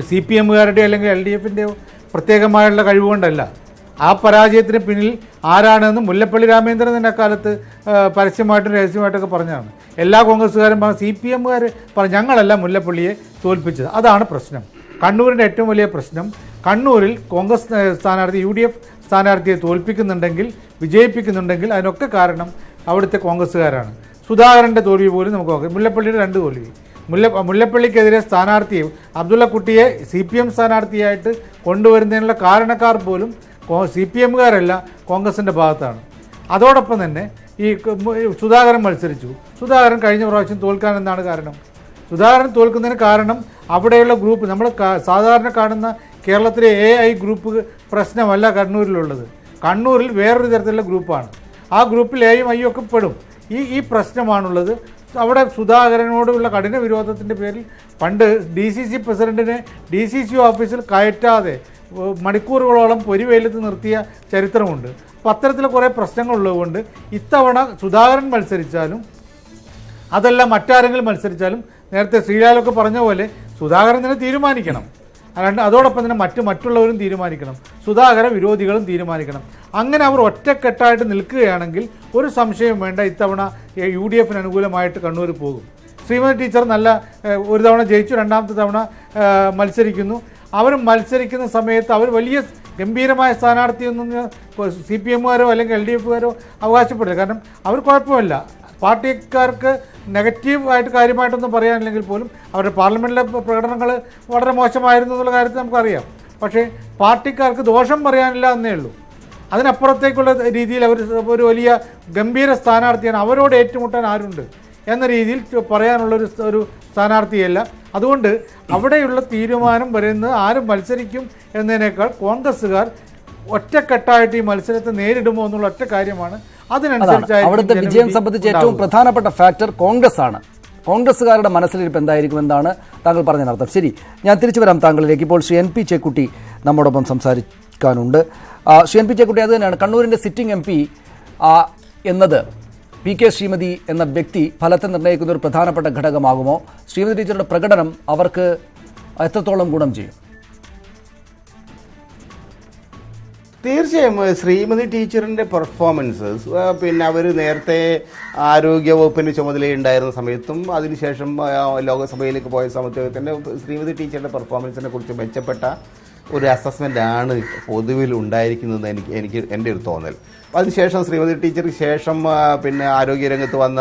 CPM-കാരുടെ അല്ലെങ്കിൽ LDF-ൻ്റെയോ പ്രത്യേകമായുള്ള കഴിവുകൊണ്ടല്ല. ആ പരാജയത്തിന് പിന്നിൽ ആരാണെന്ന് മുല്ലപ്പള്ളി രാമചന്ദ്രൻ തന്നെ അക്കാലത്ത് പരസ്യമായിട്ടും രഹസ്യമായിട്ടൊക്കെ പറഞ്ഞതാണ്. എല്ലാ കോൺഗ്രസ്സുകാരും CPM-കാർ പറഞ്ഞു ഞങ്ങളല്ല മുല്ലപ്പള്ളിയെ തോൽപ്പിച്ചത്. അതാണ് പ്രശ്നം. കണ്ണൂരിൻ്റെ ഏറ്റവും വലിയ പ്രശ്നം, കണ്ണൂരിൽ കോൺഗ്രസ് സ്ഥാനാർത്ഥി UDF സ്ഥാനാർത്ഥിയെ തോൽപ്പിക്കുന്നുണ്ടെങ്കിൽ, വിജയിപ്പിക്കുന്നുണ്ടെങ്കിൽ അതിനൊക്കെ കാരണം അവിടുത്തെ കോൺഗ്രസ്സുകാരാണ്. സുധാകരൻ്റെ തോൽവി പോലും നമുക്ക് നോക്കാം. മുല്ലപ്പള്ളിയുടെ 2 തോൽവി. മുല്ലപ്പള്ളിക്കെതിരെ സ്ഥാനാർത്ഥിയെ അബ്ദുള്ള കുട്ടിയെ CPM സ്ഥാനാർത്ഥിയായിട്ട് കൊണ്ടുവരുന്നതിനുള്ള കാരണക്കാർ പോലും CPM-കാരല്ല, കോൺഗ്രസിൻ്റെ ഭാഗത്താണ്. അതോടൊപ്പം തന്നെ ഈ സുധാകരൻ മത്സരിച്ചു. സുധാകരൻ കഴിഞ്ഞ പ്രാവശ്യം തോൽക്കാൻ എന്താണ് കാരണം? സുധാകരൻ തോൽക്കുന്നതിന് കാരണം അവിടെയുള്ള ഗ്രൂപ്പ്, നമ്മൾ സാധാരണ കാണുന്ന കേരളത്തിലെ AI ഗ്രൂപ്പ് പ്രശ്നമല്ല കണ്ണൂരിലുള്ളത്. കണ്ണൂരിൽ വേറൊരു തരത്തിലുള്ള ഗ്രൂപ്പാണ്. ആ ഗ്രൂപ്പിൽ Aയും Iയും ഒക്കെ പെടും. ഈ പ്രശ്നമാണുള്ളത്. അവിടെ സുധാകരനോടുള്ള കഠിന വിരോധത്തിൻ്റെ പേരിൽ പണ്ട് DCC പ്രസിഡന്റിനെ DCC ഓഫീസിൽ കയറ്റാതെ മണിക്കൂറുകളോളം പൊരിവെയിലത്ത് നിർത്തിയ ചരിത്രമുണ്ട്. അപ്പോൾ അത്തരത്തിൽ കുറേ പ്രശ്നങ്ങളുള്ളതുകൊണ്ട് ഇത്തവണ സുധാകരൻ മത്സരിച്ചാലും അതല്ല മറ്റാരെങ്കിലും മത്സരിച്ചാലും നേരത്തെ ശ്രീലാലൊക്കെ പറഞ്ഞ പോലെ സുധാകരൻ തന്നെ തീരുമാനിക്കണം. അല്ലാണ്ട് അതോടൊപ്പം തന്നെ മറ്റുള്ളവരും തീരുമാനിക്കണം, സുധാകര വിരോധികളും തീരുമാനിക്കണം. അങ്ങനെ അവർ ഒറ്റക്കെട്ടായിട്ട് നിൽക്കുകയാണെങ്കിൽ ഒരു സംശയം വേണ്ട, ഇത്തവണ UDF-ന് അനുകൂലമായിട്ട് കണ്ണൂർ പോകും. ശ്രീമതി ടീച്ചർ ഒരു തവണ ജയിച്ചു, രണ്ടാമത്തെ തവണ മത്സരിക്കുന്നു. അവർ മത്സരിക്കുന്ന സമയത്ത് അവർ വലിയ ഗംഭീരമായ സ്ഥാനാർത്ഥിയൊന്നും CPM-കാരോ അല്ലെങ്കിൽ LDF-കാരോ അവകാശപ്പെടില്ല. കാരണം അവർ കുഴപ്പമില്ല, പാർട്ടിക്കാർക്ക് നെഗറ്റീവായിട്ട് കാര്യമായിട്ടൊന്നും പറയാനില്ലെങ്കിൽ പോലും അവരുടെ പാർലമെൻറ്റിലെ പ്രകടനങ്ങൾ വളരെ മോശമായിരുന്നു എന്നുള്ള കാര്യത്തിൽ നമുക്കറിയാം. പക്ഷേ പാർട്ടിക്കാർക്ക് ദോഷം പറയാനില്ല എന്നേ ഉള്ളൂ. അതിനപ്പുറത്തേക്കുള്ള രീതിയിൽ അവർ ഒരു വലിയ ഗംഭീര സ്ഥാനാർത്ഥിയാണ്, അവരോട് ഏറ്റുമുട്ടാൻ ആരുണ്ട് എന്ന രീതിയിൽ പറയാനുള്ളൊരു സ്ഥാനാർത്ഥിയല്ല. അതുകൊണ്ട് അവിടെയുള്ള തീരുമാനം വരുന്നത് ആരും മത്സരിക്കും എന്നതിനേക്കാൾ കോൺഗ്രസ്സുകാർ ഒറ്റക്കെട്ടായിട്ട് ഈ മത്സരത്തെ നേരിടുമോ എന്നുള്ള ഒറ്റ കാര്യമാണ്. അവിടുത്തെ വിജയം സംബന്ധിച്ച് ഏറ്റവും പ്രധാനപ്പെട്ട ഫാക്ടർ കോൺഗ്രസ് ആണ്. കോൺഗ്രസ്സുകാരുടെ മനസ്സിലിരിപ്പ് എന്തായിരിക്കും എന്നാണ് താങ്കൾ പറഞ്ഞതിനർത്ഥം. ശരി, ഞാൻ തിരിച്ചു വരാം താങ്കളിലേക്ക്. ഇപ്പോൾ ശ്രീ NP ചേക്കുട്ടി നമ്മോടൊപ്പം സംസാരിക്കാനുണ്ട്. ശ്രീ NP ചേക്കുട്ടി, അത് തന്നെയാണ് കണ്ണൂരിൻ്റെ സിറ്റിംഗ് MP എന്നത് PK ശ്രീമതി എന്ന വ്യക്തി ഫലത്തെ നിർണ്ണയിക്കുന്ന ഒരു പ്രധാനപ്പെട്ട ഘടകമാകുമോ? ശ്രീമതി ടീച്ചറുടെ പ്രകടനം അവർക്ക് എത്രത്തോളം ഗുണം ചെയ്യും? തീർച്ചയായും ശ്രീമതി ടീച്ചറിൻ്റെ പെർഫോമൻസ്, പിന്നെ അവർ നേരത്തെ ആരോഗ്യ വകുപ്പിൻ്റെ ചുമതലയുണ്ടായിരുന്ന സമയത്തും അതിനുശേഷം ലോകസഭയിലേക്ക് പോയ സമയത്ത് തന്നെ ശ്രീമതി ടീച്ചറുടെ പെർഫോമൻസിനെ കുറിച്ച് മെച്ചപ്പെട്ട ഒരു അസസ്മെൻ്റ് ആണ് പൊതുവിൽ ഉണ്ടായിരിക്കുന്നത് എൻ്റെ ഒരു തോന്നൽ. അതിനുശേഷം ശ്രീമതി ടീച്ചർക്ക് ശേഷം പിന്നെ ആരോഗ്യരംഗത്ത് വന്ന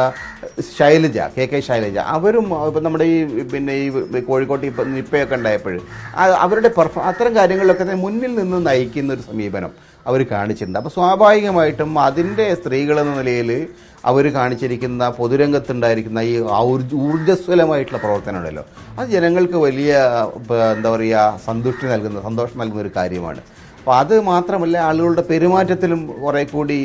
ശൈലജ, KK ശൈലജ, അവരും ഇപ്പം നമ്മുടെ ഈ കോഴിക്കോട്ട് ഇപ്പം നിപ്പയൊക്കെ ഉണ്ടായപ്പോൾ അവരുടെ അത്തരം കാര്യങ്ങളിലൊക്കെ തന്നെ മുന്നിൽ നിന്ന് നയിക്കുന്ന ഒരു സമീപനം അവർ കാണിച്ചിട്ടുണ്ട്. അപ്പോൾ സ്വാഭാവികമായിട്ടും അതിൻ്റെ സ്ത്രീകളെന്ന നിലയിൽ അവർ കാണിച്ചിരിക്കുന്ന പൊതുരംഗത്തുണ്ടായിരിക്കുന്ന ഈ ഊർജ്ജസ്വലമായിട്ടുള്ള പ്രവർത്തനമുണ്ടല്ലോ, അത് ജനങ്ങൾക്ക് വലിയ എന്താ പറയുക സന്തോഷം നൽകുന്ന ഒരു കാര്യമാണ്. അപ്പോൾ അത് മാത്രമല്ല, ആളുകളുടെ പെരുമാറ്റത്തിലും കുറേ കൂടി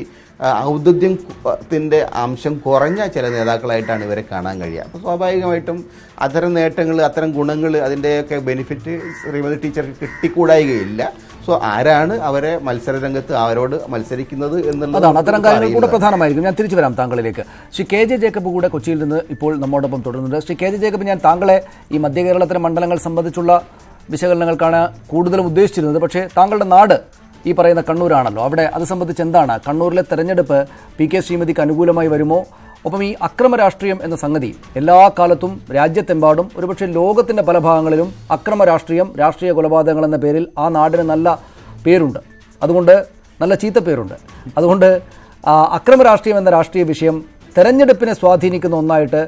ഔദ്യോഗികത്തിൻ്റെ അംശം കുറഞ്ഞ ചില നേതാക്കളായിട്ടാണ് ഇവരെ കാണാൻ കഴിയുക. അപ്പോൾ സ്വാഭാവികമായിട്ടും അത്തരം നേട്ടങ്ങൾ, അത്തരം ഗുണങ്ങൾ, അതിൻ്റെയൊക്കെ ബെനിഫിറ്റ് ശ്രീമതി ടീച്ചർക്ക് കിട്ടിക്കൂടായികയില്ല. സോ ആരാണ് അവരെ മത്സരരംഗത്ത് അവരോട് മത്സരിക്കുന്നത് എന്നുള്ളതാണ് അത്തരം കാര്യങ്ങൾ കൂടെ പ്രധാനമായിരിക്കും. ഞാൻ തിരിച്ചു വരാം താങ്കളിലേക്ക്. ശ്രീ KJ ജേക്കബ് കൂടെ കൊച്ചിയിൽ നിന്ന് ഇപ്പോൾ നമ്മോടൊപ്പം തുടരുന്നുണ്ട്. ശ്രീ KJ ജേക്കബ്, ഞാൻ താങ്കളെ ഈ മധ്യ കേരളത്തിലെ മണ്ഡലങ്ങൾ സംബന്ധിച്ചുള്ള വിശകലനങ്ങൾക്കാണ് കൂടുതലും ഉദ്ദേശിച്ചിരുന്നത്. പക്ഷേ താങ്കളുടെ നാട് ഈ പറയുന്ന കണ്ണൂരാണല്ലോ. അവിടെ അത് സംബന്ധിച്ച് എന്താണ്? കണ്ണൂരിലെ തെരഞ്ഞെടുപ്പ് PK ശ്രീമതിക്ക് അനുകൂലമായി വരുമോ? ഒപ്പം ഈ അക്രമ രാഷ്ട്രീയം എന്ന സംഗതി എല്ലാ കാലത്തും രാജ്യത്തെമ്പാടും ഒരുപക്ഷെ ലോകത്തിൻ്റെ പല ഭാഗങ്ങളിലും അക്രമ രാഷ്ട്രീയം, രാഷ്ട്രീയ കൊലപാതകങ്ങൾ എന്ന പേരിൽ ആ നാടിന് നല്ല പേരുണ്ട്, അതുകൊണ്ട് നല്ല ചീത്ത പേരുണ്ട്. അതുകൊണ്ട് അക്രമ രാഷ്ട്രീയം എന്ന രാഷ്ട്രീയ വിഷയം തെരഞ്ഞെടുപ്പിനെ സ്വാധീനിക്കുന്ന ഒന്നായിട്ട്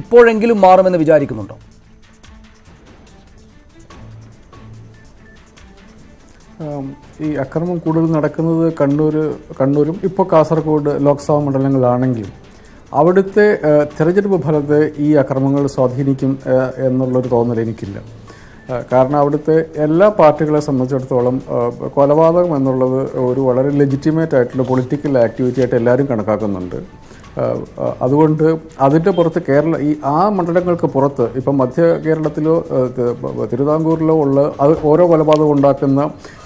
ഇപ്പോഴെങ്കിലും മാറുമെന്ന് വിചാരിക്കുന്നുണ്ടോ? ഈ അക്രമം കൂടുതൽ നടക്കുന്നത് കണ്ണൂരും ഇപ്പോൾ കാസർഗോഡ് ലോക്സഭാ മണ്ഡലങ്ങളാണെങ്കിലും അവിടുത്തെ തെരഞ്ഞെടുപ്പ് ഫലത്തെ ഈ അക്രമങ്ങൾ സ്വാധീനിക്കും എന്നുള്ളൊരു തോന്നൽ എനിക്കില്ല. കാരണം അവിടുത്തെ എല്ലാ പാർട്ടികളെ സംബന്ധിച്ചിടത്തോളം കൊലപാതകം എന്നുള്ളത് ഒരു വളരെ ലെജിറ്റിമേറ്റ് ആയിട്ടുള്ള പൊളിറ്റിക്കൽ ആക്ടിവിറ്റി ആയിട്ട് എല്ലാവരും കണക്കാക്കുന്നുണ്ട്. അതുകൊണ്ട് അതിൻ്റെ പുറത്ത് ആ മണ്ഡലങ്ങൾക്ക് പുറത്ത് ഇപ്പം മധ്യ കേരളത്തിലോ തിരുവിതാംകൂറിലോ ഉള്ള ഓരോ കൊലപാതകം ഉണ്ടാക്കുന്ന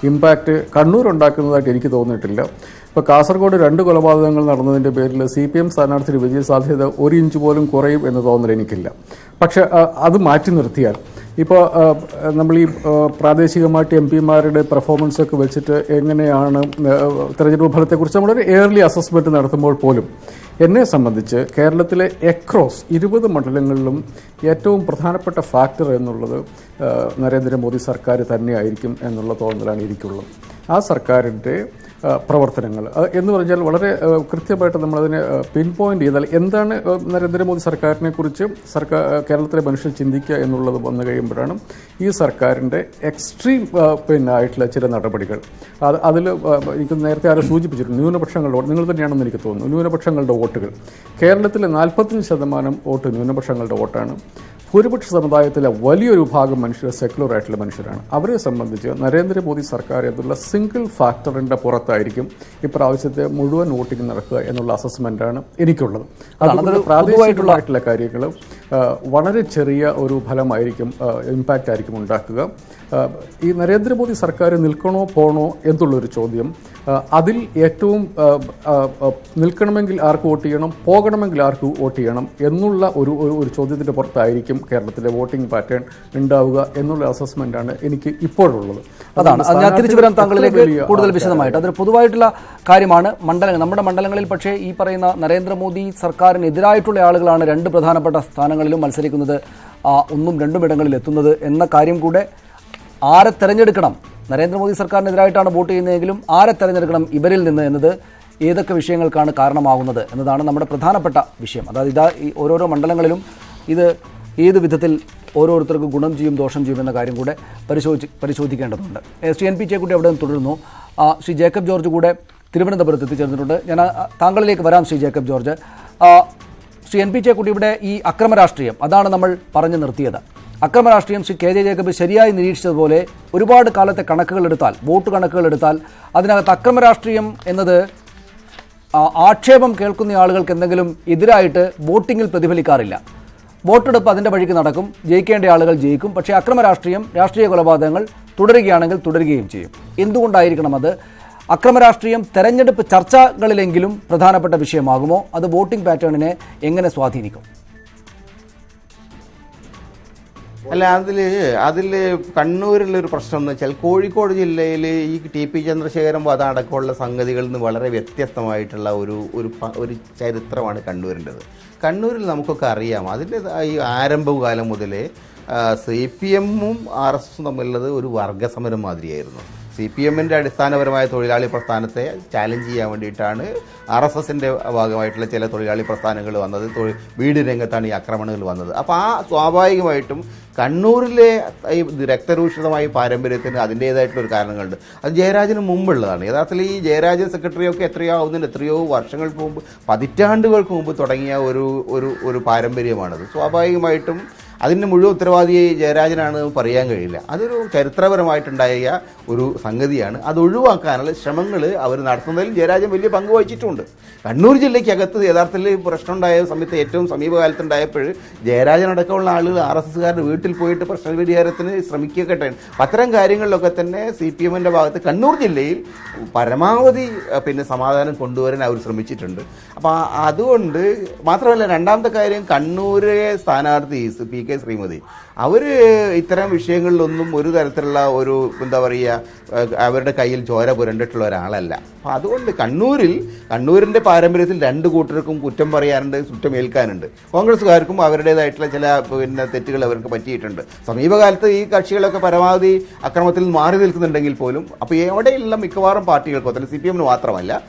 ഇമ്പാക്റ്റ് കണ്ണൂർ ഉണ്ടാക്കുന്നതായിട്ട് എനിക്ക് തോന്നിയിട്ടില്ല. ഇപ്പോൾ കാസർഗോഡ് 2 കൊലപാതകങ്ങൾ നടന്നതിൻ്റെ പേരിൽ CPM സ്ഥാനാർത്ഥിയുടെ വിജയ സാധ്യത 1 ഇഞ്ച് പോലും കുറയും എന്ന് തോന്നൽ എനിക്കില്ല. പക്ഷെ അത് മാറ്റി നിർത്തിയാൽ ഇപ്പോൾ നമ്മൾ ഈ പ്രാദേശികമായിട്ട് MP-മാരുടെ പെർഫോമൻസ് ഒക്കെ വെച്ചിട്ട് എങ്ങനെയാണ് തെരഞ്ഞെടുപ്പ് ഫലത്തെക്കുറിച്ച് നമ്മളൊരു ഏർലി അസസ്മെൻറ്റ് നടത്തുമ്പോൾ പോലും എന്നെ സംബന്ധിച്ച് കേരളത്തിലെ അക്രോസ് 20 മണ്ഡലങ്ങളിലും ഏറ്റവും പ്രധാനപ്പെട്ട ഫാക്ടർ എന്നുള്ളത് നരേന്ദ്രമോദി സർക്കാർ തന്നെയായിരിക്കും എന്നുള്ള തോന്നലാണ് എനിക്കുള്ളത്. ആ സർക്കാരിൻ്റെ പ്രവർത്തനങ്ങൾ എന്ന് പറഞ്ഞാൽ വളരെ കൃത്യമായിട്ട് നമ്മളതിനെ പിൻ പോയിന്റ് ചെയ്താൽ എന്താണ് നരേന്ദ്രമോദി സർക്കാരിനെ കുറിച്ച് കേരളത്തിലെ മനുഷ്യർ ചിന്തിക്കുക എന്നുള്ളത് വന്നു കഴിയുമ്പോഴാണ് ഈ സർക്കാരിൻ്റെ എക്സ്ട്രീം ആയിട്ടുള്ള ചില നടപടികൾ. അതിൽ എനിക്ക് നേരത്തെ ആരും സൂചിപ്പിച്ചിട്ടുണ്ട് ന്യൂനപക്ഷങ്ങളുടെ വോട്ട്, നിങ്ങൾ തന്നെയാണെന്ന് എനിക്ക് തോന്നുന്നു. ന്യൂനപക്ഷങ്ങളുടെ വോട്ടുകൾ കേരളത്തിലെ 45% വോട്ട് ന്യൂനപക്ഷങ്ങളുടെ വോട്ടാണ്. ഭൂരിപക്ഷ സമുദായത്തിലെ വലിയൊരു വിഭാഗം മനുഷ്യർ സെക്യുലർ ആയിട്ടുള്ള മനുഷ്യരാണ്. അവരെ സംബന്ധിച്ച് നരേന്ദ്രമോദി സർക്കാർ എന്നുള്ള സിംഗിൾ ഫാക്ടറിൻ്റെ പുറത്തായിരിക്കും ഇപ്രാവശ്യത്തെ മുഴുവൻ വോട്ടിംഗ് നടക്കുക എന്നുള്ള അസസ്മെൻ്റാണ് എനിക്കുള്ളത്. അതുകൊണ്ട് പ്രാദേശികമായിട്ടുള്ള കാര്യങ്ങൾ വളരെ ചെറിയ ഒരു ഫലമായിരിക്കും, ഇമ്പാക്റ്റ് ആയിരിക്കും ഉണ്ടാക്കുക. ഈ നരേന്ദ്രമോദി സർക്കാർ നിൽക്കണോ പോണോ എന്നുള്ളൊരു ചോദ്യം, അതിൽ ഏറ്റവും നിൽക്കണമെങ്കിൽ ആർക്ക് വോട്ട് ചെയ്യണം, പോകണമെങ്കിൽ ആർക്ക് വോട്ട് ചെയ്യണം എന്നുള്ള ഒരു ചോദ്യത്തിൻ്റെ പുറത്തായിരിക്കും കേരളത്തിലെ വോട്ടിംഗ് പാറ്റേൺ ഉണ്ടാവുക എന്നുള്ള അസസ്മെൻ്റാണ് എനിക്ക് ഇപ്പോഴുള്ളത്. അതാണ് ഞാൻ തിരിച്ചു വരാം താങ്കളിലേക്ക് കൂടുതൽ വിശദമായിട്ട്. അതൊരു പൊതുവായിട്ടുള്ള കാര്യമാണ്. നമ്മുടെ മണ്ഡലങ്ങളിൽ പക്ഷേ ഈ പറയുന്ന നരേന്ദ്രമോദി സർക്കാരിനെതിരായിട്ടുള്ള ആളുകളാണ് 2 പ്രധാനപ്പെട്ട സ്ഥാനങ്ങളിലും മത്സരിക്കുന്നത്, 1ഉം 2ഉം ഇടങ്ങളിൽ എത്തുന്നത് എന്ന കാര്യം കൂടെ. ആരെ തെരഞ്ഞെടുക്കണം, നരേന്ദ്രമോദി സർക്കാരിനെതിരായിട്ടാണ് വോട്ട് ചെയ്യുന്നതെങ്കിലും ആരെ തെരഞ്ഞെടുക്കണം ഇവരിൽ നിന്ന് എന്നത് ഏതൊക്കെ വിഷയങ്ങൾക്കാണ് കാരണമാകുന്നത് എന്നതാണ് നമ്മുടെ പ്രധാനപ്പെട്ട വിഷയം. അതായത് ഈ ഓരോരോ മണ്ഡലങ്ങളിലും ഇത് ഏത് വിധത്തിൽ ഓരോരുത്തർക്ക് ഗുണം ചെയ്യും ദോഷം ചെയ്യും എന്ന കാര്യം കൂടെ പരിശോധിക്കേണ്ടതുണ്ട്. ശ്രീ NP ചേക്കുട്ടി അവിടെ നിന്ന് തുടരുന്നു. ശ്രീ ജേക്കബ് ജോർജ് കൂടെ തിരുവനന്തപുരത്ത് എത്തിച്ചേർന്നിട്ടുണ്ട്. ഞാൻ താങ്കളിലേക്ക് വരാം. Shri Jacob George, Shri NP Chekutty, ഇവിടെ ഈ അക്രമ രാഷ്ട്രീയം അതാണ് നമ്മൾ പറഞ്ഞു നിർത്തിയത്. അക്രമ രാഷ്ട്രീയം ശ്രീ KJ ജേക്കബ് ശരിയായി നിരീക്ഷിച്ചതുപോലെ ഒരുപാട് കാലത്തെ കണക്കുകളെടുത്താൽ, വോട്ട് കണക്കുകളെടുത്താൽ അതിനകത്ത് അക്രമ രാഷ്ട്രീയം എന്നത് ആക്ഷേപം കേൾക്കുന്ന ആളുകൾക്ക് എന്തെങ്കിലും എതിരായിട്ട് വോട്ടിങ്ങിൽ പ്രതിഫലിക്കാറില്ല. വോട്ടെടുപ്പ് അതിൻ്റെ വഴിക്ക് നടക്കും, ജയിക്കേണ്ട ആളുകൾ ജയിക്കും. പക്ഷേ അക്രമ രാഷ്ട്രീയം, രാഷ്ട്രീയ കൊലപാതകങ്ങൾ തുടരുകയാണെങ്കിൽ തുടരുകയും ചെയ്യും. എന്തുകൊണ്ടായിരിക്കണം അത്? അക്രമ രാഷ്ട്രീയം തെരഞ്ഞെടുപ്പ് ചർച്ചകളിലെങ്കിലും പ്രധാനപ്പെട്ട വിഷയമാകുമോ? അത് വോട്ടിംഗ് പാറ്റേണിനെ എങ്ങനെ സ്വാധീനിക്കും? അല്ല, അതിൽ കണ്ണൂരിലൊരു പ്രശ്നം എന്ന് വെച്ചാൽ കോഴിക്കോട് ജില്ലയിൽ ഈ TP ചന്ദ്രശേഖരൻ വധ അടക്കമുള്ള സംഗതികളിൽ നിന്ന് വളരെ വ്യത്യസ്തമായിട്ടുള്ള ഒരു ചരിത്രമാണ് കണ്ണൂരിൻ്റെത്. കണ്ണൂരിൽ നമുക്കൊക്കെ അറിയാം, അതിൻ്റെ ഈ ആരംഭകാലം മുതലേ CPM-ഉം RSSും തമ്മിലുള്ളത് ഒരു വർഗസമരം മാതിരിയായിരുന്നു. CPM-ൻ്റെ അടിസ്ഥാനപരമായ തൊഴിലാളി പ്രസ്ഥാനത്തെ ചാലഞ്ച് ചെയ്യാൻ വേണ്ടിയിട്ടാണ് RSSൻ്റെ ഭാഗമായിട്ടുള്ള ചില തൊഴിലാളി പ്രസ്ഥാനങ്ങൾ വന്നത്. വീട് രംഗത്താണ് ഈ ആക്രമണങ്ങൾ വന്നത്. അപ്പോൾ സ്വാഭാവികമായിട്ടും കണ്ണൂരിലെ ഈ രക്തരൂഷിതമായ പാരമ്പര്യത്തിന് അതിൻ്റേതായിട്ടുള്ളൊരു കാരണങ്ങളുണ്ട്. അത് ജയരാജന് മുമ്പുള്ളതാണ്. യഥാർത്ഥത്തിൽ ഈ ജയരാജൻ സെക്രട്ടറിയൊക്കെ എത്രയോ വർഷങ്ങൾക്ക് മുമ്പ്, പതിറ്റാണ്ടുകൾക്ക് മുമ്പ് തുടങ്ങിയ ഒരു പാരമ്പര്യമാണത്. സ്വാഭാവികമായിട്ടും അതിൻ്റെ മുഴുവൻ ഉത്തരവാദിയെ ജയരാജനാണ് പറയാൻ കഴിയില്ല. അതൊരു ചരിത്രപരമായിട്ടുണ്ടായ ഒരു സംഗതിയാണ്. അത് ഒഴിവാക്കാനുള്ള ശ്രമങ്ങൾ അവർ നടത്തുന്നതിൽ ജയരാജൻ വലിയ പങ്ക് വഹിച്ചിട്ടുണ്ട്. കണ്ണൂർ ജില്ലയ്ക്കകത്ത് യഥാർത്ഥത്തിൽ പ്രശ്നമുണ്ടായ സമയത്ത് ഏറ്റവും സമീപകാലത്തുണ്ടായപ്പോൾ ജയരാജനടക്കമുള്ള ആളുകൾ RSSകാരുടെ വീട്ടിൽ പോയിട്ട് പ്രശ്നപരിഹാരത്തിന് ശ്രമിക്കട്ടെ. അത്തരം കാര്യങ്ങളിലൊക്കെ തന്നെ CPM-ൻ്റെ ഭാഗത്ത് കണ്ണൂർ ജില്ലയിൽ പരമാവധി സമാധാനം കൊണ്ടുവരാൻ അവർ ശ്രമിച്ചിട്ടുണ്ട്. അപ്പോൾ അതുകൊണ്ട് മാത്രമല്ല, രണ്ടാമത്തെ കാര്യം, കണ്ണൂരെ സ്ഥാനാർത്ഥി PK ശ്രീമതി അവർ ഇത്തരം വിഷയങ്ങളിലൊന്നും ഒരു തരത്തിലുള്ള അവരുടെ കയ്യിൽ ചോര പുരണ്ടിട്ടുള്ള ഒരാളല്ല. അപ്പോൾ അതുകൊണ്ട് കണ്ണൂരിൻ്റെ പാരമ്പര്യത്തിൽ 2 കൂട്ടർക്കും കുറ്റം പറയാനുണ്ട്, കുറ്റം ഏൽക്കാനുണ്ട്. കോൺഗ്രസ്സുകാർക്കും അവരുടേതായിട്ടുള്ള ചില തെറ്റുകൾ അവർക്ക് പറ്റിയിട്ടുണ്ട്. സമീപകാലത്ത് ഈ കക്ഷികളൊക്കെ പരമാവധി അക്രമത്തിൽ മാറി നിൽക്കുന്നുണ്ടെങ്കിൽ പോലും അപ്പോൾ എവിടെയുള്ള മിക്കവാറും പാർട്ടികൾക്കോ തന്നെ CPM-ന് മാത്രമല്ല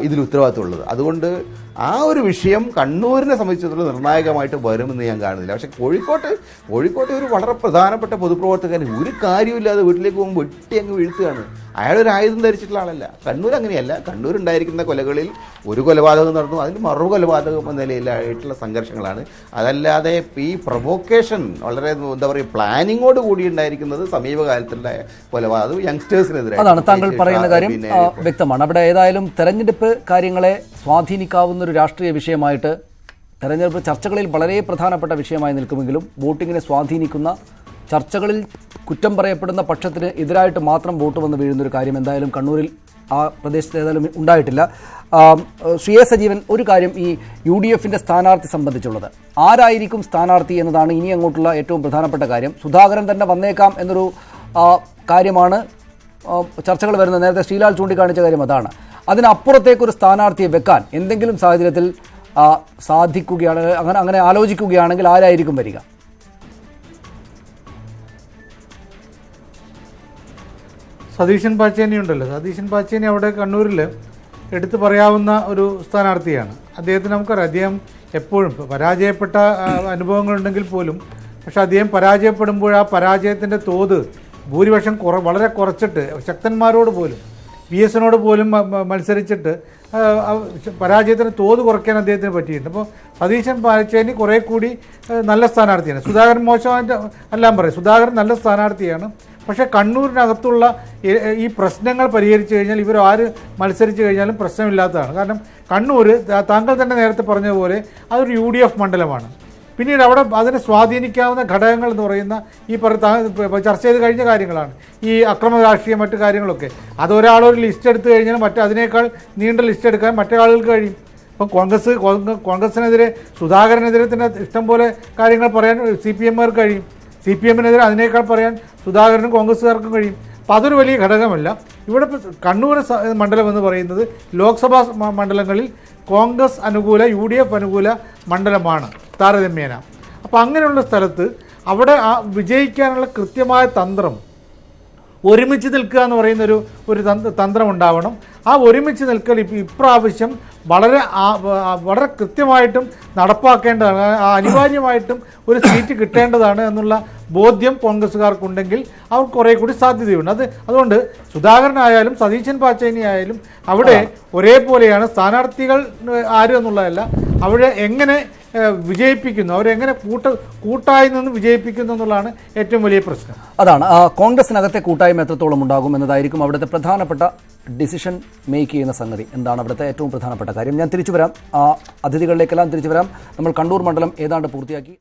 ഇതിൽ ഉത്തരവാദിത്തമുള്ളത്. അതുകൊണ്ട് ആ ഒരു വിഷയം കണ്ണൂരിനെ സംബന്ധിച്ചിടത്തോളം നിർണായകമായിട്ട് വരുമെന്ന് ഞാൻ കാണുന്നില്ല. പക്ഷേ കോഴിക്കോട്ടെ ഒരു വളരെ പ്രധാനപ്പെട്ട പൊതുപ്രവർത്തകൻ ഒരു കാര്യമില്ലാതെ വീട്ടിലേക്ക് പോകുമ്പോൾ വെട്ടി അങ്ങ് വീഴ്ത്തുകയാണ്. അയാളൊരു ആയുധം ധരിച്ചിട്ടുള്ള ആളല്ല. കണ്ണൂർ അങ്ങനെയല്ല. കണ്ണൂർ ഉണ്ടായിരിക്കുന്ന കൊലകളിൽ ഒരു കൊലപാതകം നടന്നു, അതിന് മറു കൊലപാതകം എന്ന നിലയിലായിട്ടുള്ള സംഘർഷങ്ങളാണ്. അതല്ലാതെ ഈ പ്രൊവോക്കേഷൻ വളരെ എന്താ പറയുക പ്ലാനിങ്ങോട് കൂടി ഉണ്ടായിരിക്കുന്നത് സമീപകാലത്തുണ്ടായ കൊലപാതകം യങ്സ്റ്റേഴ്സിനെതിരെ. അതാണ് താങ്കൾ പറയുന്ന കാര്യം വ്യക്തമാണ്. അവിടെ ഏതായാലും തെരഞ്ഞെടുപ്പ് കാര്യങ്ങളെ സ്വാധീനിക്കാവുന്ന ഒരു രാഷ്ട്രീയ വിഷയമായിട്ട് തെരഞ്ഞെടുപ്പ് ചർച്ചകളിൽ വളരെ പ്രധാനപ്പെട്ട വിഷയമായി നിൽക്കുമെങ്കിലും വോട്ടിങ്ങിനെ സ്വാധീനിക്കുന്ന ചർച്ചകളിൽ കുറ്റം പറയപ്പെടുന്ന പക്ഷത്തിന് എതിരായിട്ട് മാത്രം വോട്ട് വന്ന് വീഴുന്നൊരു കാര്യം എന്തായാലും കണ്ണൂരിൽ ആ പ്രദേശത്ത് ഏതായാലും ഉണ്ടായിട്ടില്ല. ശ്രീ എ സജീവൻ, ഒരു കാര്യം ഈ UDFന്റെ സ്ഥാനാർത്ഥി സംബന്ധിച്ചുള്ളത്, ആരായിരിക്കും സ്ഥാനാർത്ഥി എന്നതാണ് ഇനി അങ്ങോട്ടുള്ള ഏറ്റവും പ്രധാനപ്പെട്ട കാര്യം. സുധാകരൻ തന്നെ വന്നേക്കാം എന്നൊരു കാര്യമാണ് ചർച്ചകൾ വരുന്നത്. നേരത്തെ ശ്രീലാൽ ചൂണ്ടിക്കാണിച്ച കാര്യം അതാണ്. അതിനപ്പുറത്തേക്കൊരു സ്ഥാനാർത്ഥിയെ വെക്കാൻ എന്തെങ്കിലും സാഹചര്യത്തിൽ സാധിക്കുകയാണ്, അങ്ങനെ ആലോചിക്കുകയാണെങ്കിൽ ആരായിരിക്കും വരിക? സതീശൻ പാച്ചേനി ഉണ്ടല്ലോ. സതീശൻ പാച്ചേനി അവിടെ കണ്ണൂരിൽ എടുത്തു പറയാവുന്ന ഒരു സ്ഥാനാർത്ഥിയാണ്. അദ്ദേഹത്തിന് നമുക്കറിയാം, അദ്ദേഹം എപ്പോഴും പരാജയപ്പെട്ട അനുഭവങ്ങളുണ്ടെങ്കിൽ പോലും, പക്ഷെ അദ്ദേഹം പരാജയപ്പെടുമ്പോൾ ആ പരാജയത്തിൻ്റെ തോത് ഭൂരിപക്ഷം വളരെ കുറച്ചിട്ട് ശക്തന്മാരോട് പോലും VSനോട് പോലും മത്സരിച്ചിട്ട് പരാജയത്തിന് തോത് കുറയ്ക്കാൻ അദ്ദേഹത്തിന് പറ്റിയിട്ടുണ്ട്. അപ്പോൾ സതീശൻ പാച്ചേനി കുറേ കൂടി നല്ല സ്ഥാനാർത്ഥിയാണ്. സുധാകരൻ മോശമായിട്ട് എല്ലാം പറയും, സുധാകരൻ നല്ല സ്ഥാനാർത്ഥിയാണ്. പക്ഷേ കണ്ണൂരിനകത്തുള്ള ഈ പ്രശ്നങ്ങൾ പരിഹരിച്ചു കഴിഞ്ഞാൽ ഇവർ ആര് മത്സരിച്ച് കഴിഞ്ഞാലും പ്രശ്നമില്ലാത്തതാണ്. കാരണം കണ്ണൂർ താങ്കൾ തന്നെ നേരത്തെ പറഞ്ഞതുപോലെ അതൊരു UDF മണ്ഡലമാണ്. പിന്നീട് അവിടെ അതിനെ സ്വാധീനിക്കാവുന്ന ഘടകങ്ങൾ എന്ന് പറയുന്ന ഈ ചർച്ച ചെയ്ത് കഴിഞ്ഞ കാര്യങ്ങളാണ്. ഈ അക്രമ രാഷ്ട്രീയം, മറ്റു കാര്യങ്ങളൊക്കെ. അതൊരാളൊരു ലിസ്റ്റ് എടുത്തു കഴിഞ്ഞാൽ അതിനേക്കാൾ നീണ്ട ലിസ്റ്റ് എടുക്കാൻ മറ്റേ ആളുകൾക്ക് കഴിയും. ഇപ്പം കോൺഗ്രസിനെതിരെ സുധാകരനെതിരെ തന്നെ ഇഷ്ടംപോലെ കാര്യങ്ങൾ പറയാൻ CPMമാർക്ക് കഴിയും. CPMനെതിരെ അതിനേക്കാൾ പറയാൻ സുധാകരനും കോൺഗ്രസ്സുകാർക്കും കഴിയും. അപ്പം അതൊരു വലിയ ഘടകമല്ല. ഇവിടെ കണ്ണൂർ മണ്ഡലം എന്ന് പറയുന്നത് ലോക്സഭാ മണ്ഡലങ്ങളിൽ കോൺഗ്രസ് അനുകൂല UDF അനുകൂല മണ്ഡലമാണ് താരതമ്യേന. അപ്പോൾ അങ്ങനെയുള്ള സ്ഥലത്ത് അവിടെ വിജയിക്കാനുള്ള കൃത്യമായ തന്ത്രം, ഒരുമിച്ച് നിൽക്കുക എന്ന് പറയുന്ന ഒരു തന്ത്രം ഉണ്ടാവണം. ആ ഒരുമിച്ച് നിൽക്കൽ ഇപ്രാവശ്യം വളരെ കൃത്യമായിട്ടും നടപ്പാക്കേണ്ടതാണ്. അനിവാര്യമായിട്ടും ഒരു സീറ്റ് കിട്ടേണ്ടതാണ് എന്നുള്ള ബോധ്യം കോൺഗ്രസ്സുകാർക്കുണ്ടെങ്കിൽ അവർ കുറേ കൂടി സാധ്യതയുണ്ട്. അതുകൊണ്ട് സുധാകരനായാലും സതീശൻ പാച്ചേനി ആയാലും അവിടെ ഒരേപോലെയാണ്. സ്ഥാനാർത്ഥികൾ ആരും എന്നുള്ളതല്ല, അവിടെ എങ്ങനെ വിജയിപ്പിക്കുന്നു, അവരെങ്ങനെ കൂട്ടായി നിന്ന് വിജയിപ്പിക്കുന്നു എന്നുള്ളതാണ് ഏറ്റവും വലിയ പ്രശ്നം. അതാണ് കോൺഗ്രസിനകത്തെ കൂട്ടായ്മ എത്രത്തോളം ഉണ്ടാകും എന്നതായിരിക്കും അവിടുത്തെ പ്രധാനപ്പെട്ട ഡിസിഷൻ മേക്ക് ചെയ്യുന്ന സംഗതി. എന്താണ് അവിടുത്തെ ഏറ്റവും പ്രധാനപ്പെട്ട കാര്യം? ഞാൻ തിരിച്ചു വരാം, അതിഥികളിലേക്കെല്ലാം തിരിച്ചു വരാം. നമ്മൾ കണ്ണൂർ മണ്ഡലം ഏതാണ്ട് പൂർത്തിയാക്കി.